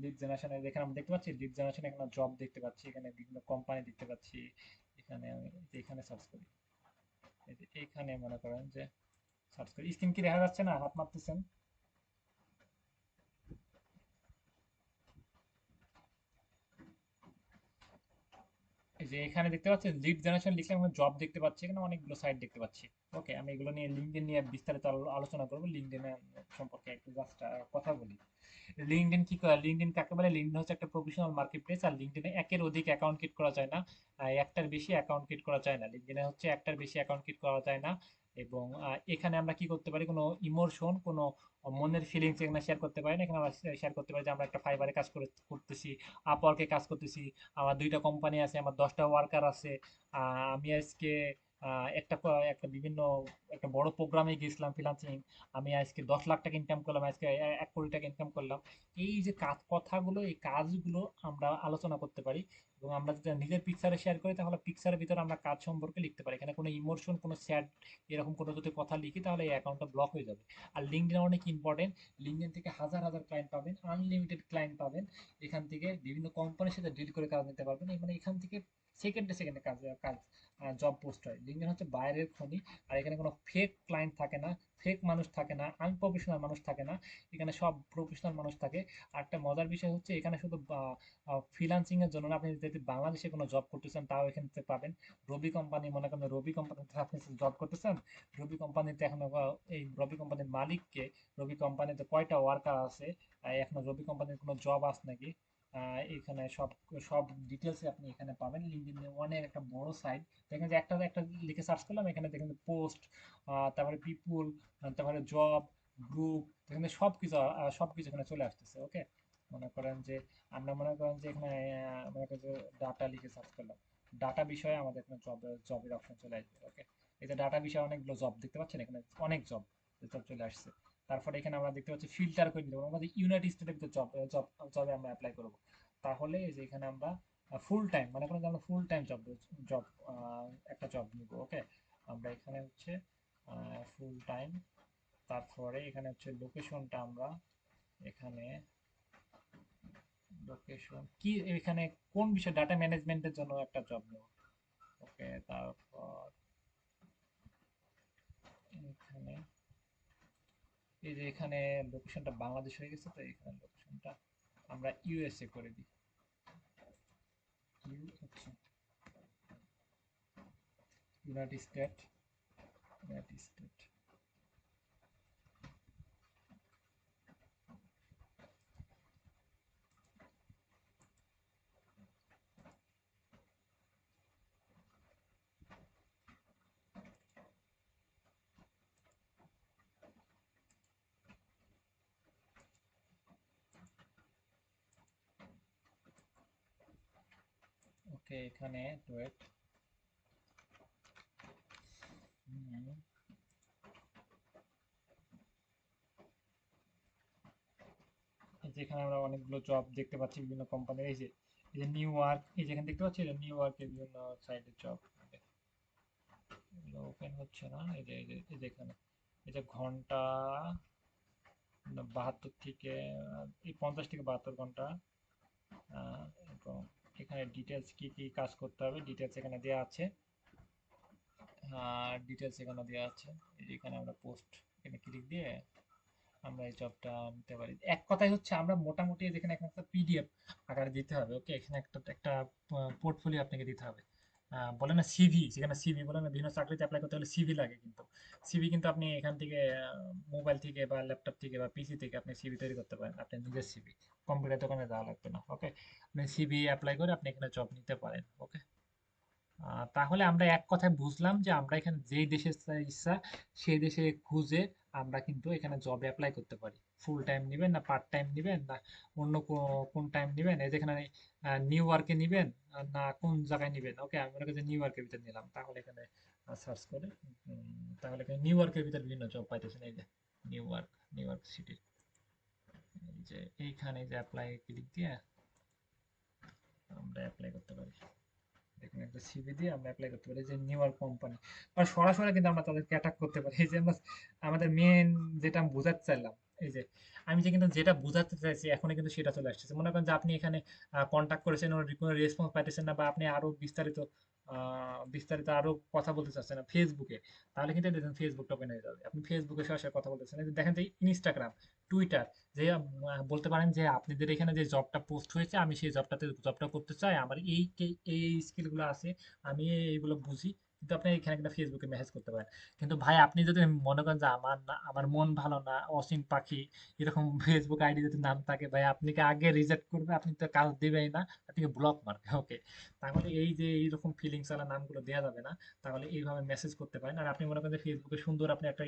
লিড জেনারেশনে এখানে আমরা দেখতে পাচ্ছি লিড জেনারেশন, এখানে জব দেখতে পাচ্ছি, এখানে বিভিন্ন কোম্পানি দেখতে পাচ্ছি। এখানে আমি এখানে সার্চ করি, এই যে এইখানে মনে করেন যে সার্চ করি, স্ক্রিন কি দেখা যাচ্ছে না? হাত মারতেছেন? এই যে এখানে দেখতে পাচ্ছেন লিড জেনারেশন লিখলে আমরা জব দেখতে পাচ্ছি, এখানে অনেকগুলো সাইট দেখতে পাচ্ছি। ওকে, আমি এগুলো নিয়ে লিঙ্কডইন নিয়ে বিস্তারিত আলোচনা করবো। লিঙ্কডইন সম্পর্কে একটু জাস্ট কথা বলি। লিঙ্কডইন কি করে? লিঙ্কডইন কাকে বলে? লিঙ্কডইন হচ্ছে একটা প্রফেশনাল মার্কেট প্লেস। আর লিঙ্কডইনে একের অধিক অ্যাকাউন্ট ক্রিয়েট করা যায় না, একটার বেশি অ্যাকাউন্ট ক্রিয়েট করা যায় না। লিঙ্কডইনে হচ্ছে একটার বেশি অ্যাকাউন্ট ক্রিয়েট করা যায় না। এবং এখানে আমরা কি করতে পারি? কোনো ইমোশন, কোনো মনের ফিলিংস এখানে শেয়ার করতে পারি না। এখানে আমরা শেয়ার করতে পারি যে আমরা একটা ফাইবারে কাজ করতেছি, আপওয়ার্কে কাজ করতেছি, আমার 2টা কোম্পানি আছে, আমার 10টা ওয়ার্কার আছে। আমি আজকে একটা বিভিন্ন একটা বড় প্রোগ্রামে গেছিলাম ফ্রিল্যান্সিং, আমি আজকে 10 লাখ টাকা ইনকাম করলাম, আজকে 1 কোটি টাকা ইনকাম করলাম। এই যে কথাগুলো, এই কাজগুলো আমরা আলোচনা করতে পারি। এবং আমরা যদি নিজের পিকচারে শেয়ার করি, তাহলে পিকচারের ভিতরে আমরা কাজ সম্পর্কে লিখতে পারি। এখানে কোনো ইমোশন, কোনো স্যাড, এরকম কোনো যদি কথা লিখি, তাহলে এই অ্যাকাউন্টটা ব্লক হয়ে যাবে। আর লিঙ্কডইন অনেক ইম্পর্টেন্ট। লিঙ্কডইন থেকে হাজার হাজার ক্লায়েন্ট পাবেন, আনলিমিটেড ক্লায়েন্ট পাবেন। এখান থেকে বিভিন্ন কোম্পানির সাথে ডিল করে কাজ নিতে পারবেন। মানে এখান থেকে সেকেন্ডে সেকেন্ডে কাজ কাজ জব পোস্ট হয়। লিঙ্কডইন হচ্ছে বাইরের খনি। আর এখানে কোনো ফেক ক্লায়েন্ট থাকে না, ফেক মানুষ থাকে না, আনপ্রফেশনাল মানুষ থাকে না, এখানে সব প্রফেশনাল মানুষ থাকে। আর একটা মজার বিষয় হচ্ছে, এখানে শুধু ফ্রিল্যান্সিং এর জন্য না, আপনি যদি বাংলাদেশে কোনো জব করতেছেন তাও এখানে পাবেন। রবি কোম্পানি, মনে করেন রবি কোম্পানিতে আপনি জব করতেছেন, রবি কোম্পানিতে এখন এই রবি কোম্পানির মালিককে, রবি কোম্পানিতে কয়টা ওয়ার্কার আছে, এখনো রবি কোম্পানির কোনো জব আছে নাকি, এখানে সব সব ডিটেলস আপনি এখানে পাবেন। লিঙ্কডইন অনেক একটা বড় সাইট। দেখেন যে একটা একটা লিখে সার্চ করলাম, এখানে দেখেন পোস্ট, তারপরে পিপুল, তারপরে জব, গ্রুপ, এখানে সবকিছু এখানে চলে আসতেছে। ওকে, মনে করেন যে আমরা মনে করেন যে এখানে মনে করেন যে ডাটা লিখে সার্চ করলাম, ডাটা বিষয়ে আমাদের এখানে জবের অপশন চলে আসবে। ওকে, এই যে ডাটা বিষয়ে অনেকগুলো জব দেখতে পাচ্ছেন, এখানে অনেক জব চলে আসছে। তারপরে এখানে আমরা দেখতে পাচ্ছি ফিল্টার করে নিতে পারবো, আমাদের ইউনাইটেড স্টেটের ভিতরে জবে আমরা অ্যাপ্লাই করবো। তাহলে এই যে এখানে আমরা ফুল টাইম, মানে কোনো আমরা ফুল টাইম জব একটা জব নিব। ওকে, আমরা এখানে হচ্ছে ফুল টাইম, তারপরে এখানে হচ্ছে লোকেশনটা আমরা এখানে, লোকেশন কি, এখানে কোন বিষয়, ডাটা ম্যানেজমেন্টের জন্য একটা জব নেব। ওকে, তারপর এখানে এই যে এখানে লোকেশনটা বাংলাদেশ হয়ে গেছে, তো এখানে লোকেশনটা আমরা ইউএসএ করে দিই। ইউ হচ্ছে ইউনাইটেড স্টেট, ইউনাইটেড স্টেট। ওকে, এখানে ওয়েট, যেখানে আমরা অনেকগুলো জব দেখতে পাচ্ছি বিভিন্ন কোম্পানির। এই যে নিউ ওয়ার্ক, এই যেখানে দেখতে পাচ্ছি এটা নিউ ওয়ার্কের বিভিন্ন সাইটের জব। ওপেন হচ্ছে না। এই যে এখানে এই যে ঘন্টা 72 থেকে এই 50 থেকে 72 ঘন্টা। এবং এখানে ডিটেলস কি কি কাজ করতে হবে ডিটেলস এখানে দেওয়া আছে। ডিটেলস এখানে দেওয়া আছে। এই যে এখানে আমরা পোস্ট, এখানে ক্লিক দিয়ে আমরা এই জবটা নিতে পারি। এক কথায় হচ্ছে আমরা মোটামুটি যেখানে একটা পিডিএফ আকারে দিতে হবে। ওকে, এখানে একটা একটা পোর্টফোলিও আপনাকে দিতে হবে। বলে না সিভি, যেখানে সিভি বলে না, বিভিন্ন চাকরিতে অ্যাপ্লাই করতে হলে সিভি লাগে। কিন্তু সিভি কিন্তু আপনি এখান থেকে মোবাইল থেকে বা ল্যাপটপ থেকে বা পিসি থেকে আপনি সিভি তৈরি করতে পারেন, আপনার নিজের সিভি। কম্পিউটার দোকানে যাওয়া লাগবে না। ওকে, আপনি সিভি অ্যাপ্লাই করে আপনি এখানে জব নিতে পারেন। ওকে, তাহলে আমরা এক কথায় বুঝলাম যে আমরা এখানে যেই দেশে ইচ্ছা সেই দেশে খুঁজে আমরা কিন্তু এখানে জবে অ্যাপ্লাই করতে পারি। ফুল টাইম নিবেন না পার্ট টাইম নিবেন না অন্য কোন টাইম নিবেন, এই যেখানে নিউ ইয়র্কে নিবেন না কোন জায়গায় নিবেন। ওকে, আমি মনে করি যে নিউ ইয়র্কের ভিতরে নিলাম। তাহলে এখানে সার্চ করে তাহলে এখানে নিউ ইয়র্কের ভিতরে বিভিন্ন জব পাইতেছেন। এই যে new York, new York city, এই যে এইখানে যে অ্যাপ্লাই ক্লিক দিয়ে আমরা অ্যাপ্লাই করতে পারি। এখানে একটা সিভি দিয়ে আমরা অ্যাপ্লাই করতে পারি যে নিউ ইয়র্ক কোম্পানি, আর সরাসরি কিন্তু আমরা তাদেরকে অ্যাটাক করতে পারি। এই যে আমরা আমাদের মেন যেটা আমি বোঝাতে চাইলাম, এই যে আমি যে কিন্তু যেটা বোঝাতে চাইছি এখনই কিন্তু সেটা চলে আসছে। মনে করেন যে আপনি এখানে কন্ট্যাক্ট করেছেন, ওর কোনো রেসপন্স পাইতেছেন না, বা আপনি আরো বিস্তারিত আরো কথা বলতে চাচ্ছেন না ফেসবুকে, তাহলে কিন্তু দেখুন ফেসবুকটা ওপেন হয়ে যাবে। আপনি ফেসবুকে সরাসরি কথা বলতেছেন। এই যে দেখেন যে ইনস্টাগ্রাম, টুইটার, যে বলতে পারেন যে আপনাদের এখানে যে জবটা পোস্ট হয়েছে আমি সেই জবটা করতে চাই, আমার এই স্কিলগুলো আছে, আমি এইগুলো বুঝি। কিন্তু আপনি এখানে একটা ফেসবুকে মেসেজ করতে পারেন। কিন্তু ভাই আপনি যদি মনে করেন যে আমার মন ভালো না, অসীম পাখি এরকম ফেসবুক আইডি যদি নাম থাকে, ভাই আপনাকে আগে রিজেক্ট করবে, আপনি তো কাজ দিবেই না, আপনাকে ব্লক মারবে। ওকে, তাহলে এই যে এইরকম ফিলিংস ওয়ালা নামগুলো দেওয়া যাবে না। তাহলে এইভাবে মেসেজ করতে পারেন। আর আপনি মনে করেন যে ফেসবুকে সুন্দর আপনি একটা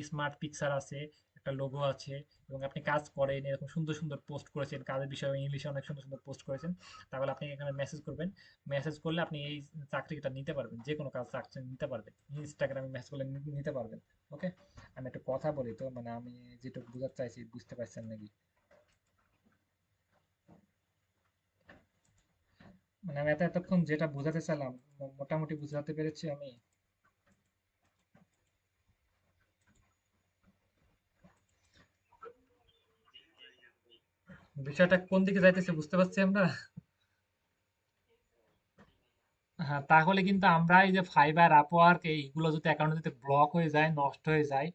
স্মার্ট পিকচার আছে, একটা লোগো আছে, এবং আপনি কাজ করেন, এরকম সুন্দর সুন্দর পোস্ট করেছেন, কাজের বিষয়ে ইংলিশে অনেক সুন্দর সুন্দর পোস্ট করেছেন, তাহলে আপনি এখানে মেসেজ করবেন। মেসেজ করলে আপনি এই চাকরিটা নিতে পারবেন, যে কোনো কাজ চাকরি নিতে পারবেন, ইনস্টাগ্রামে মেসেজ করলে নিতে পারবেন। ওকে, আমি একটা কথা বলি তো, মানে আমি যেটুকু বোঝাতে চাইছি বুঝতে পারছেন নাকি? মানে আমি এতক্ষণ যেটা বোঝাতে চাইলাম মোটামুটি বুঝাতে পেরেছি আমি। বিষয়টা কোন দিকে যাইতেছে বুঝতে পারছি আমরা। হ্যাঁ, তাহলে কিন্তু আমরা এই যে ফাইবার, আপওয়ার্ক এইগুলো যদি অ্যাকাউন্ট যদি ব্লক হয়ে যায়, নষ্ট হয়ে যায়,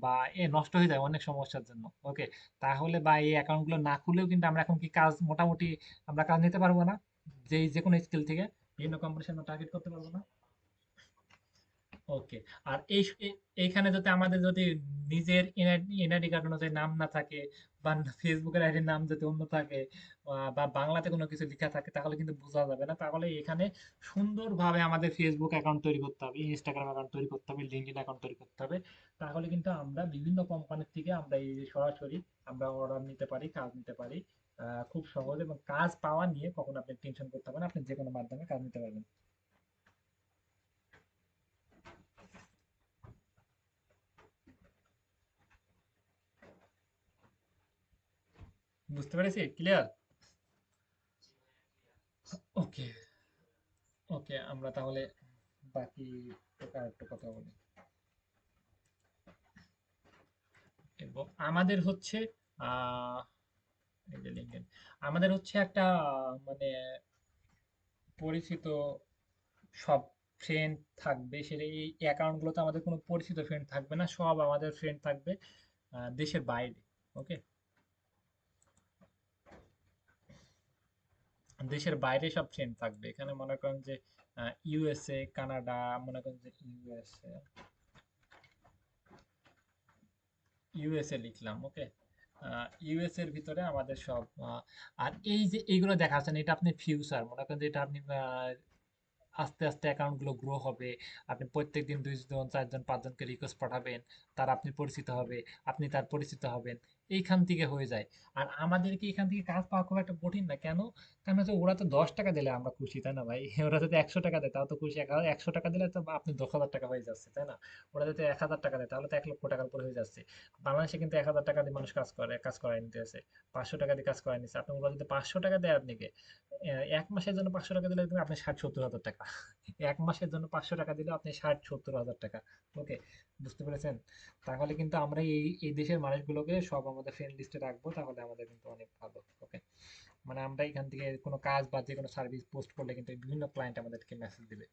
বা নষ্ট হয়ে যায় অনেক সমস্যার জন্য। ওকে, তাহলে বা এই অ্যাকাউন্ট গুলো না খুলেও কিন্তু আমরা এখন কি কাজ মোটামুটি আমরা কাজ নিতে পারবো না, যে কোনো স্কিল থেকে বিভিন্ন কোম্পানির সামনে টার্গেট করতে পারবো না। ওকে, আর এইখানে যদি আমাদের যদি নিজের এনআইডি কার্ড অনুযায়ী নাম না থাকে, বা ফেসবুকের আইডির নাম যদি অন্য থাকে, বা বাংলাতে কোনো কিছু লেখা থাকে, তাহলে কিন্তু বোঝা যাবে না। তাহলে এখানে সুন্দরভাবে আমাদের ফেসবুক অ্যাকাউন্ট তৈরি করতে হবে, ইনস্টাগ্রাম অ্যাকাউন্ট তৈরি করতে হবে, লিঙ্কডইন অ্যাকাউন্ট তৈরি করতে হবে। তাহলে কিন্তু আমরা বিভিন্ন কোম্পানির থেকে আমরা এই যে সরাসরি আমরা অর্ডার নিতে পারি, কাজ নিতে পারি খুব সহজে, এবং কাজ পাওয়া নিয়ে কখনো আপনি টেনশন করতে পারেন, আপনি যে কোনো মাধ্যমে কাজ নিতে পারবেন। বুঝতে পেরেছি, ক্লিয়ার? ওকে, ওকে, আমরা তাহলে বাকি টোকা একটু কথা বলি। এবং আমাদের হচ্ছে আহ এই যে লিঙ্কডইন, আমাদের হচ্ছে একটা মানে পরিচিত সব ফ্রেন্ড থাকবে। সেটা এই অ্যাকাউন্ট গুলোতে আমাদের কোনো পরিচিত ফ্রেন্ড থাকবে না, সব আমাদের ফ্রেন্ড থাকবে দেশের বাইরে। ওকে, দেশের বাইরে সব ফ্রেন্ড থাকবে। এখানে মনে করেন যে ইউএসএ, কানাডা, মনে করেন যে ইউএসএ লিখলাম। ওকে, ইউএস এর ভিতরে আমাদের সব আর এই যে এইগুলো দেখাচ্ছেন, এটা আপনি ফিউচার মনে করেন যে এটা আপনি আস্তে আস্তে অ্যাকাউন্ট গুলো গ্রো হবে। আপনি প্রত্যেকদিন 2 জন 4 জন 5 জনকে রিকোয়েস্ট পাঠাবেন, তার আপনি পরিচিত হবে, আপনি তার পরিচিত হবেন। এইখান থেকে হয়ে যায়। আর আমাদেরকে এখান থেকে কাজ পাওয়া খুব একটা কঠিন না, কেন? কারণ হচ্ছে ওরা তো 10 টাকা দিলে আমরা খুশি, তাই না ভাই? ওরা যদি 100 টাকা দেয় তাও তো খুশি। 100 টাকা দিলে তো আপনি 10,000 টাকা হয়ে যাচ্ছে, তাই না? ওরা যদি 1,000 টাকা দেয় তাহলে তো 1,00,000 টাকার উপর হয়ে যাচ্ছে। বাংলাদেশে কিন্তু 1,000 টাকা দিয়ে মানুষ কাজ করে, কাজ করায় নিতেছে। 500 টাকা দিয়ে কাজ করায় নিচ্ছে। আপনি ওরা যদি 500 টাকা দেয় আপনাকে, 1 মাসের জন্য 500 টাকা দিলে কিন্তু আপনি 60-70 হাজার টাকা। 1 মাসের জন্য 500 টাকা দিলে আপনি 60-70 হাজার টাকা। ওকে, বুঝতে পেরেছেন? তাহলে কিন্তু আমরা এই দেশের মানুষগুলোকে সব আমাদের ফ্রেন্ড লিস্টে রাখবো, তাহলে আমাদের কিন্তু অনেক ভালো। ওকে, মানে আমরা এখান থেকে কোনো কাজ বা যে কোনো সার্ভিস পোস্ট করলে কিন্তু বিভিন্ন ক্লায়েন্ট আমাদেরকে মেসেজ দিবে।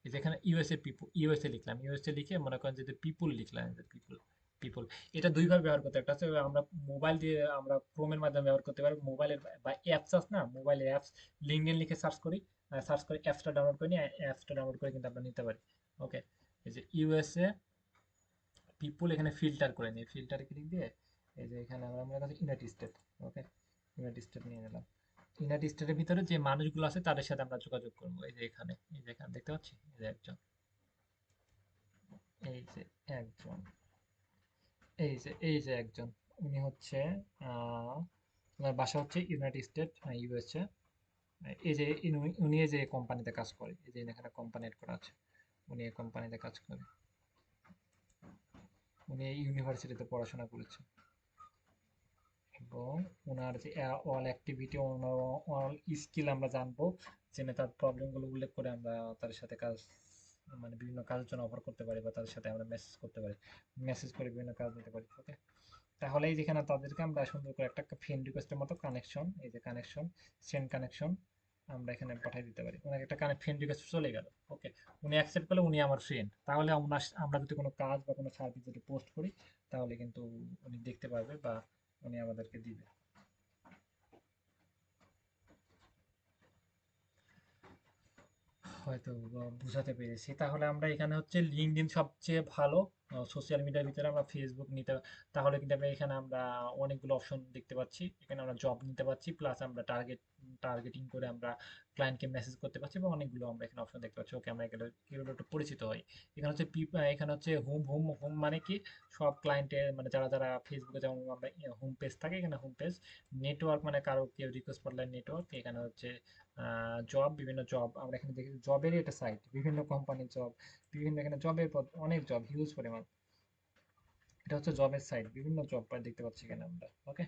এই যে এখানে ইউএসএ পিপল, ইউএসএ লিখলাম, ইউএসএ লিখে মনে করেন যে পিপুল লিখলাম, পিপুল, পিপল। এটা দুইভাবে ব্যবহার করতে, একটা হচ্ছে আমরা মোবাইল দিয়ে আমরা ক্রোমের মাধ্যমে ব্যবহার করতে পারি, মোবাইলের বা অ্যাপস আছে না, মোবাইলে অ্যাপস, লিঙ্কডইন লিখে সার্চ করি, সার্চ করে অ্যাপসটা ডাউনলোড করে নিয়ে অ্যাপসটা ডাউনলোড করে কিন্তু আমরা নিতে পারি। ওকে, এই যে ইউএসএ পিপুল, এখানে ফিল্টার করে নিই, ফিল্টারে ক্লিক দিয়ে এই যে এখানে আমরা মনে করছি ইউনাইটেড স্টেট। ওকে, ইউনাইটেড স্টেট নিয়ে নিলাম। ইউনাইটেড স্টেটের ভিতরে যে মানুষগুলো আছে তাদের সাথে আমরা যোগাযোগ করবো। এই যে এখানে, এই যে এখানে দেখতে পাচ্ছি, এই যে একজন, এই যে একজন, এই যে একজন, উনি হচ্ছে ওনার বাসা হচ্ছে ইউনাইটেড স্টেট, ইউএসএ। এই যে উনি এই যে কোম্পানিতে কাজ করে, এই যে এখানে কোম্পানি এড করা আছে, উনি এই কোম্পানিতে কাজ করে, উনি এই ইউনিভার্সিটিতে পড়াশোনা করেছে। এবং ওনার যে অল অ্যাক্টিভিটি, ওনার অল স্কিল আমরা জানবো, জেনে তার প্রবলেমগুলো উল্লেখ করে আমরা তাদের সাথে কাজ, মানে বিভিন্ন কাজের জন্য অফার করতে পারি, বা তাদের সাথে আমরা মেসেজ করতে পারি, মেসেজ করে বিভিন্ন কাজ নিতে পারি। ওকে, তাহলে এই যেখানে তাদেরকে আমরা সুন্দর করে একটা ফ্রেন্ড রিকোয়েস্টের মতো কানেকশন, এই যে কানেকশন, সেন্ড কানেকশন আমরা এখানে পাঠিয়ে দিতে পারি, ওনাকে একটা ফ্রেন্ড রিকোয়েস্ট চলে গেল। ওকে, উনি অ্যাকসেপ্ট করলে উনি আমার ফ্রেন্ড, তাহলে আমরা যদি কোনো কাজ বা কোনো সার্ভিস যদি পোস্ট করি, তাহলে কিন্তু উনি দেখতে পারবে বা উনি আমাদেরকে দিবে। হয়তো বুঝাতে পেরেছি। তাহলে আমরা এখানে হচ্ছে লিঙ্কডইন সবচেয়ে ভালো সোশ্যাল মিডিয়ার ভিতরে, আমরা ফেসবুক নিতে, তাহলে কিন্তু আমরা এখানে আমরা অনেকগুলো অপশন দেখতে পাচ্ছি, এখানে আমরা জব নিতে পাচ্ছি, প্লাস আমরা টার্গেটিং করে আমরা ক্লায়েন্টকে মেসেজ করতে পারছি, এবং অনেকগুলো আমরা এখানে অপশন দেখতে পাচ্ছি। ওকে, আমরা এগুলো এগুলো একটু পরিচিত হই। এখানে হচ্ছে এখানে হচ্ছে হোম, হোম মানে কি, সব ক্লায়েন্টের মানে যারা যারা ফেসবুকে যেমন আমরা হোম পেজ থাকে, এখানে হোম পেজ। নেটওয়ার্ক মানে কারো কেউ রিকোয়েস্ট করলে নেটওয়ার্ক, এখানে হচ্ছে জব, বিভিন্ন জব আমরা এখানে দেখি, জবেরই একটা সাইট, বিভিন্ন কোম্পানির জব, বিভিন্ন এখানে জবের পদ, অনেক জব, হিউজ পরিমাণ। এটা হচ্ছে জবের সাইট, বিভিন্ন জব দেখতে পাচ্ছি এখানে আমরা। ওকে,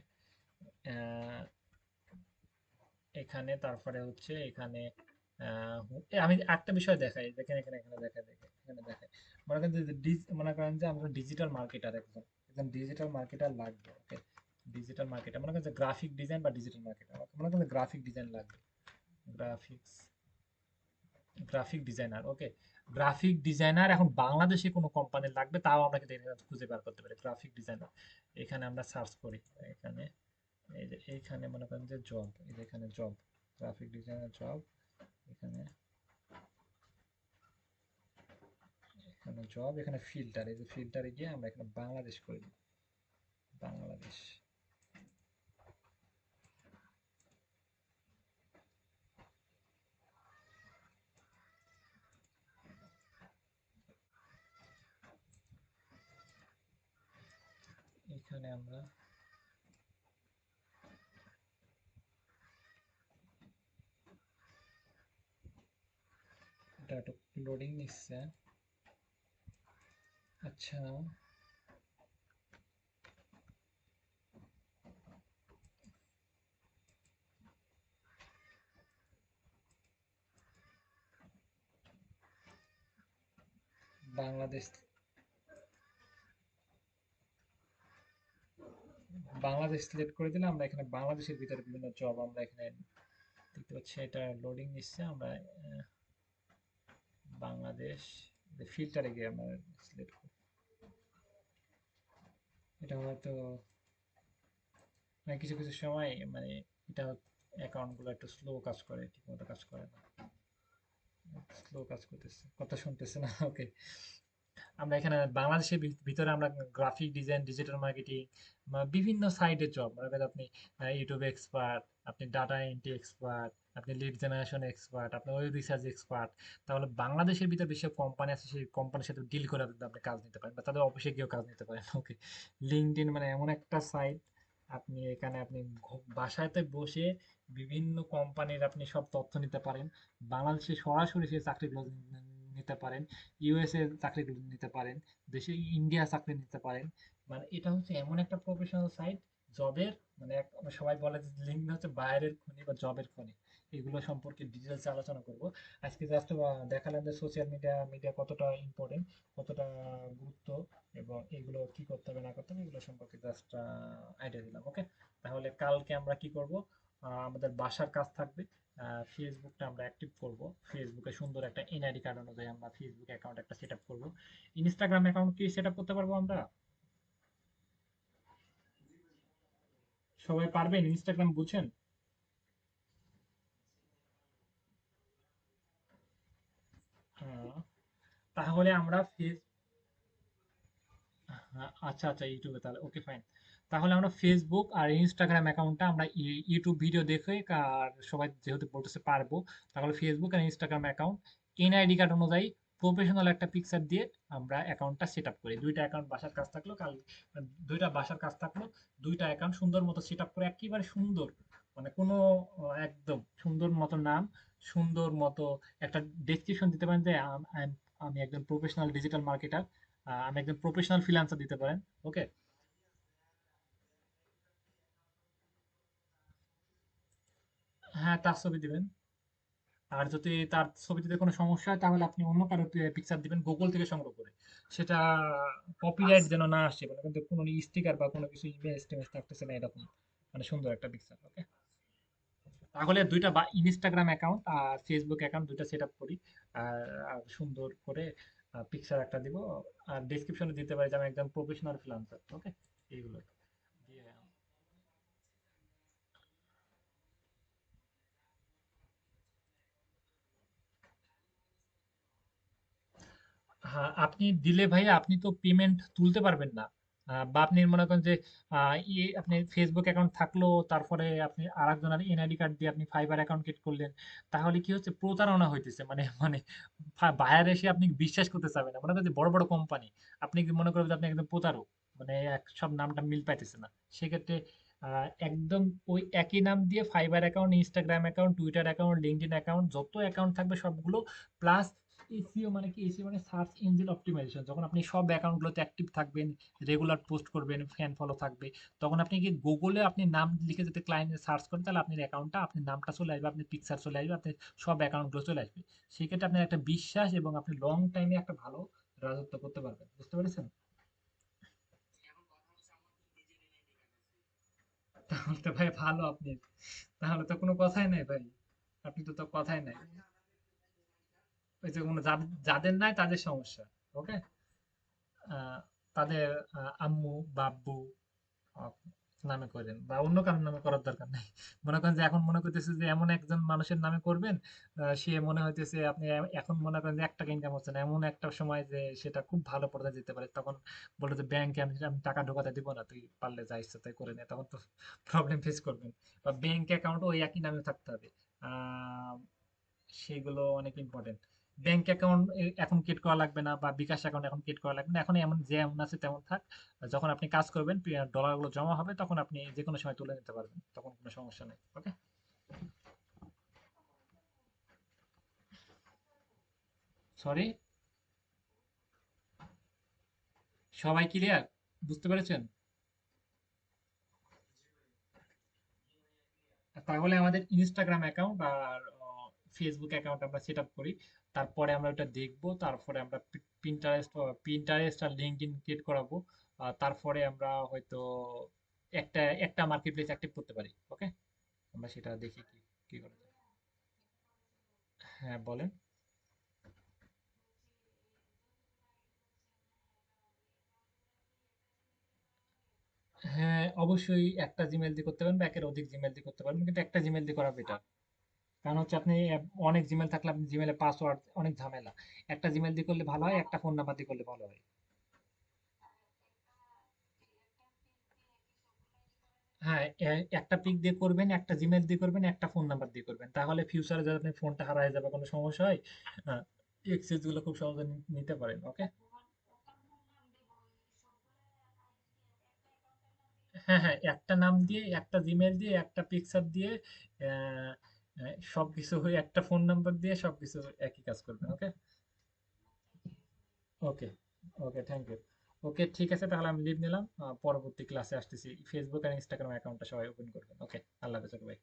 এখানে তারপরে হচ্ছে এখানে আমি একটা বিষয় দেখাই, দেখেন এখানে, এখানে দেখাই, দেখেন এখানে দেখাই, মনে করেন যে মনে করেন যে আমরা ডিজিটাল মার্কেটার, একজন একজন ডিজিটাল মার্কেটার লাগবে। ওকে, ডিজিটাল মার্কেটার মনে করেন যে গ্রাফিক ডিজাইন বা ডিজিটাল মার্কেটার, মনে করেন গ্রাফিক ডিজাইন লাগবে, গ্রাফিক্স, গ্রাফিক ডিজাইনার। ওকে, গ্রাফিক ডিজাইনার এখন বাংলাদেশে কোনো কোম্পানি লাগবে, তাও আমরা কিন্তু এখানে খুঁজে বের করতে পারি গ্রাফিক ডিজাইনার। এখানে আমরা সার্চ করি, এখানে এই যে এইখানে মনে করেন যে জব, এই যে এখানে জব, গ্রাফিক ডিজাইনার জব, এখানে, এখানে জব, এখানে ফিল্টার, এই যে ফিল্টারে গিয়ে আমরা এখানে বাংলাদেশ করে দিই, বাংলাদেশ। এখানে আমরা, এটা একটু লোডিং নিচ্ছে। আচ্ছা, বাংলাদেশ, বাংলাদেশ সিলেক্ট করে দিলে আমরা এখানে বাংলাদেশের ভিতরে বিভিন্ন জব আমরা এখানে দেখতে পাচ্ছি। এটা লোডিং নিচ্ছে, আমরা বাংলাদেশ ফিল্টারে গিয়ে আমরা সিলেক্ট করি। এটা হয়তো মানে কিছু কিছু সময় মানে এটা অ্যাকাউন্টগুলো একটু স্লো কাজ করে, ঠিকমতো কাজ করে না, স্লো কাজ করতেছে, কথা শুনতেছে না। ওকে, আমরা এখানে বাংলাদেশের ভিতরে আমরা গ্রাফিক ডিজাইন, ডিজিটাল মার্কেটিং, বিভিন্ন সাইডের জব, মনে করেন আপনি ইউটিউব এক্সপার্ট, আপনি ডাটা এন্ট্রি এক্সপার্ট, আপনি লিড জেনারেশন এক্সপার্ট, আপনি ওয়েব রিসার্চ এক্সপার্ট, তাহলে বাংলাদেশের ভিতরে যেসব কোম্পানি আছে সেই কোম্পানির সাথে ডিল করে আপনি কাজ নিতে পারেন, বা তাদের অফিসে গিয়েও কাজ নিতে পারেন। ওকে, লিঙ্কডইন মানে এমন একটা সাইট আপনি এখানে আপনি বাসাতে বসে বিভিন্ন কোম্পানির আপনি সব তথ্য নিতে পারেন। বাংলাদেশে সরাসরি সেই চাকরিগুলো নিতে পারেন। ইউএসএ চাকরিগুলো নিতে পারেন। দেশে ইন্ডিয়া চাকরি নিতে পারেন। মানে এটা হচ্ছে এমন একটা প্রফেশনাল সাইট জবের, মানে সবাই বলে যে লিঙ্কড হচ্ছে বাইরের খনি বা জবের খনি। এগুলো সম্পর্কে ডিটেলস আলোচনা করব আজকে। জাস্ট দেখালাম যে সোশ্যাল মিডিয়া কতটা ইম্পর্টেন্ট, কতটা গুরুত্ব, এবং এগুলো কি করতে হবে না করতে হবে এগুলো সম্পর্কে জাস্ট আইডিয়া দিলাম। ওকে, তাহলে কালকে আমরা কি করব, আমাদের বাসার কাজ থাকবে। ফেসবুকটা আমরা অ্যাক্টিভ করব। ফেসবুকে সুন্দর একটা এনআইডি কার্ড অনুযায়ী আমরা ফেসবুক অ্যাকাউন্ট একটা সেট আপ করবো। ইনস্টাগ্রাম অ্যাকাউন্ট কি সেট আপ করতে পারবো আমরা? সবাই পারবেন? ইনস্টাগ্রাম বুঝছেন? আহ, তাহলে আমরা আচ্ছা আচ্ছা, ইউটিউবে তাহলে ওকে ফাইন। তাহলে আমরা ফেসবুক আর ইনস্টাগ্রাম অ্যাকাউন্টটা আমরা ইউটিউব ভিডিও দেখে, আর সবাই যেহেতু বলতেছে পারবো, তাহলে ফেসবুক আর ইনস্টাগ্রাম অ্যাকাউন্ট এনআইডি কার্ড অনুযায়ী প্রফেশনাল একটা পিকচার দিয়ে আমরা অ্যাকাউন্টটা সেট আপ করি। দুইটা অ্যাকাউন্ট বাসার কাজ থাকলো কাল, দুইটা বাসার কাজ থাকলো, দুইটা অ্যাকাউন্ট সুন্দর মতো সেট আপ করে একেবারে সুন্দর, মানে কোনো একদম সুন্দর মতো নাম, সুন্দর মতো একটা ডেসক্রিপশন দিতে পারেন যে আমি একজন প্রফেশনাল ডিজিটাল মার্কেটার, আমি একজন প্রফেশনাল ফ্রিল্যান্সার দিতে পারেন। ওকে। হ্যাঁ, তার ছবি দিবেন। আর যদি তার ছবি দিতে কোনো সমস্যা হয় তাহলে আপনি অন্য কারো পিকচার দিবেন গুগল থেকে সংগ্রহ করে। সেটা কপিরাইট যেন না আসে, মানে কিন্তু কোনো স্টিকার বা কোনো কিছু ইমেজ টিমেজ থাকতেছে না এরকম, মানে সুন্দর একটা পিকচার। ওকে, তাহলে দুইটা বা ইনস্টাগ্রাম অ্যাকাউন্ট আর ফেসবুক অ্যাকাউন্ট দুইটা সেট আপ করি। আর আর সুন্দর করে পিকচার একটা দিব। আর ডেসক্রিপশনে দিতে পারি যে আমি একজন প্রফেশনাল ফ্রিল্যান্সার। ওকে, এইগুলো দিয়ে। হ্যাঁ, আপনি দিলে ভাইয়া আপনি তো পেমেন্ট তুলতে পারবেন না। বা আপনি মনে করেন যে আপনি ফেসবুক অ্যাকাউন্ট থাকলো, তারপরে আপনি আরেকজনের এনআইডি কার্ড দিয়ে আপনি ফাইবার অ্যাকাউন্ট ক্রিয়েট করলেন, তাহলে কি হচ্ছে প্রতারণা হইতেছে। মানে বায়ার এসে আপনি বিশ্বাস করতে চাবেন না। মনে করেন যে বড় বড় কোম্পানি, আপনি কি মনে করবেন যে আপনি একদম প্রতারক, মানে সব নামটা মিল পাইতেছে না। সেক্ষেত্রে একদম ওই একই নাম দিয়ে fibre account, Instagram account, Twitter account, LinkedIn account, যত অ্যাকাউন্ট থাকবে সবগুলো প্লাস এসইও, মানে কি এসইও মানে সার্চ ইঞ্জিন অপটিমাইজেশন। যখন আপনি সব অ্যাকাউন্টগুলোতে অ্যাক্টিভ থাকবেন, রেগুলার পোস্ট করবেন, ফ্যান ফলো থাকবে, তখন আপনি কি গুগলে আপনি নাম লিখে যদি ক্লায়েন্টে সার্চ করেন তাহলে আপনার অ্যাকাউন্টটা, আপনার নামটা চলে আসবে, আপনার পিকচার চলে আসবে, আপনার সব অ্যাকাউন্টগুলো চলে আসবে। সেক্ষেত্রে আপনার একটা বিশ্বাস এবং আপনি লং টাইমে একটা ভালো রাজত্ব করতে পারবেন। বুঝতে পেরেছেন? তাহলে তো ভাই ভালো আপনি, তাহলে তো কোনো কথাই নাই ভাই, আপনি তো কথাই নাই। ওই যে কোনো যাদের নাই তাদের সমস্যা। ওকে, আহ, তাদের আম্মু বাব্বু আহ, নামে করেন, বা অন্য কারোর নামে করার দরকার নেই। মনে করেন যে এখন মনে করতেছে যে এমন একজন মানুষের নামে করবেন, সে মনে হইতেছে আপনি এখন মনে করেন যে 1 টাকা ইনকাম হচ্ছে না, এমন একটা সময় যে সেটা খুব ভালো পর্যায়ে যেতে পারে, তখন বলে যে ব্যাংকে আমি আমি টাকা ঢোকাতে দিব না, তুই পারলে যা ইচ্ছা তাই করে নে, তখন তো প্রবলেম ফেস করবেন। বা ব্যাংক অ্যাকাউন্ট ওই একই নামে থাকতে হবে। আহ সেগুলো অনেক ইম্পর্টেন্ট। ব্যাংক অ্যাকাউন্ট এখন ক্রিয়েট করা লাগবে না, বা বিকাশ অ্যাকাউন্ট এখন ক্রিয়েট করা লাগবে না, এখন এমন যেমন আছে তেমন থাক। যখন আপনি কাজ করবেন ডলারগুলো জমা হবে, তখন আপনি যে কোনো সময় তুলে নিতে পারবেন, তখন কোনো সমস্যা নেই। ওকে, সরি, সবাই ক্লিয়ার? বুঝতে পেরেছেন? তাহলে আমাদের ইনস্টাগ্রাম অ্যাকাউন্ট আর ফেসবুক অ্যাকাউন্ট আমরা সেট আপ করি। তারপরে আমরা ওটা দেখবো, তারপরে আমরা পিন্টারেস্ট আর লিঙ্কডইন ক্রিয়েট করাবো। তারপরে আমরা হয়তো একটা একটা মার্কেট প্লেস অ্যাক্টিভ করতে পারি। ওকে, আমরা সেটা দেখি কি কি করা যায়। হ্যাঁ, বলেন। হ্যাঁ, অবশ্যই একটা জিমেল দিয়ে করতে পারেন বা একের অধিক জিমেল দিয়ে করতে পারবেন, কিন্তু একটা জিমেল দিয়ে করা বেটার। কারণ হচ্ছে আপনি অনেক জিমেল থাকলে আপনি জিমেলে পাসওয়ার্ড অনেক ঝামেলা। একটা জিমেল দিয়ে করলে ভালো হয়, একটা ফোন নাম্বার দিয়ে করলে ভালো হয়। হ্যাঁ, একটা পিক দিয়ে করবেন, একটা জিমেল দিয়ে করবেন, একটা ফোন নাম্বার দিয়ে করবেন, তাহলে ফিউচারে যদি আপনি ফোনটা হারায় যাবে কোনো সমস্যা হয়, এক্সেস গুলো খুব সহজে নিতে পারেন। ওকে, হ্যাঁ হ্যাঁ, একটা নাম দিয়ে, একটা জিমেল দিয়ে, একটা পিকচার দিয়ে, আহ, সবকিছু হয়ে একটা ফোন নাম্বার দিয়ে সবকিছু একই কাজ করবেন। ওকে। ওকে। ওকে, থ্যাংক ইউ। ওকে, ঠিক আছে, তাহলে আমি লিভ নিলাম। পরবর্তী ক্লাসে আসতেছি। ফেসবুক আর ইনস্টাগ্রাম অ্যাকাউন্টটা সবাই ওপেন করবেন। ওকে, আল্লাহ হাফেজ। ওকে, ভাই।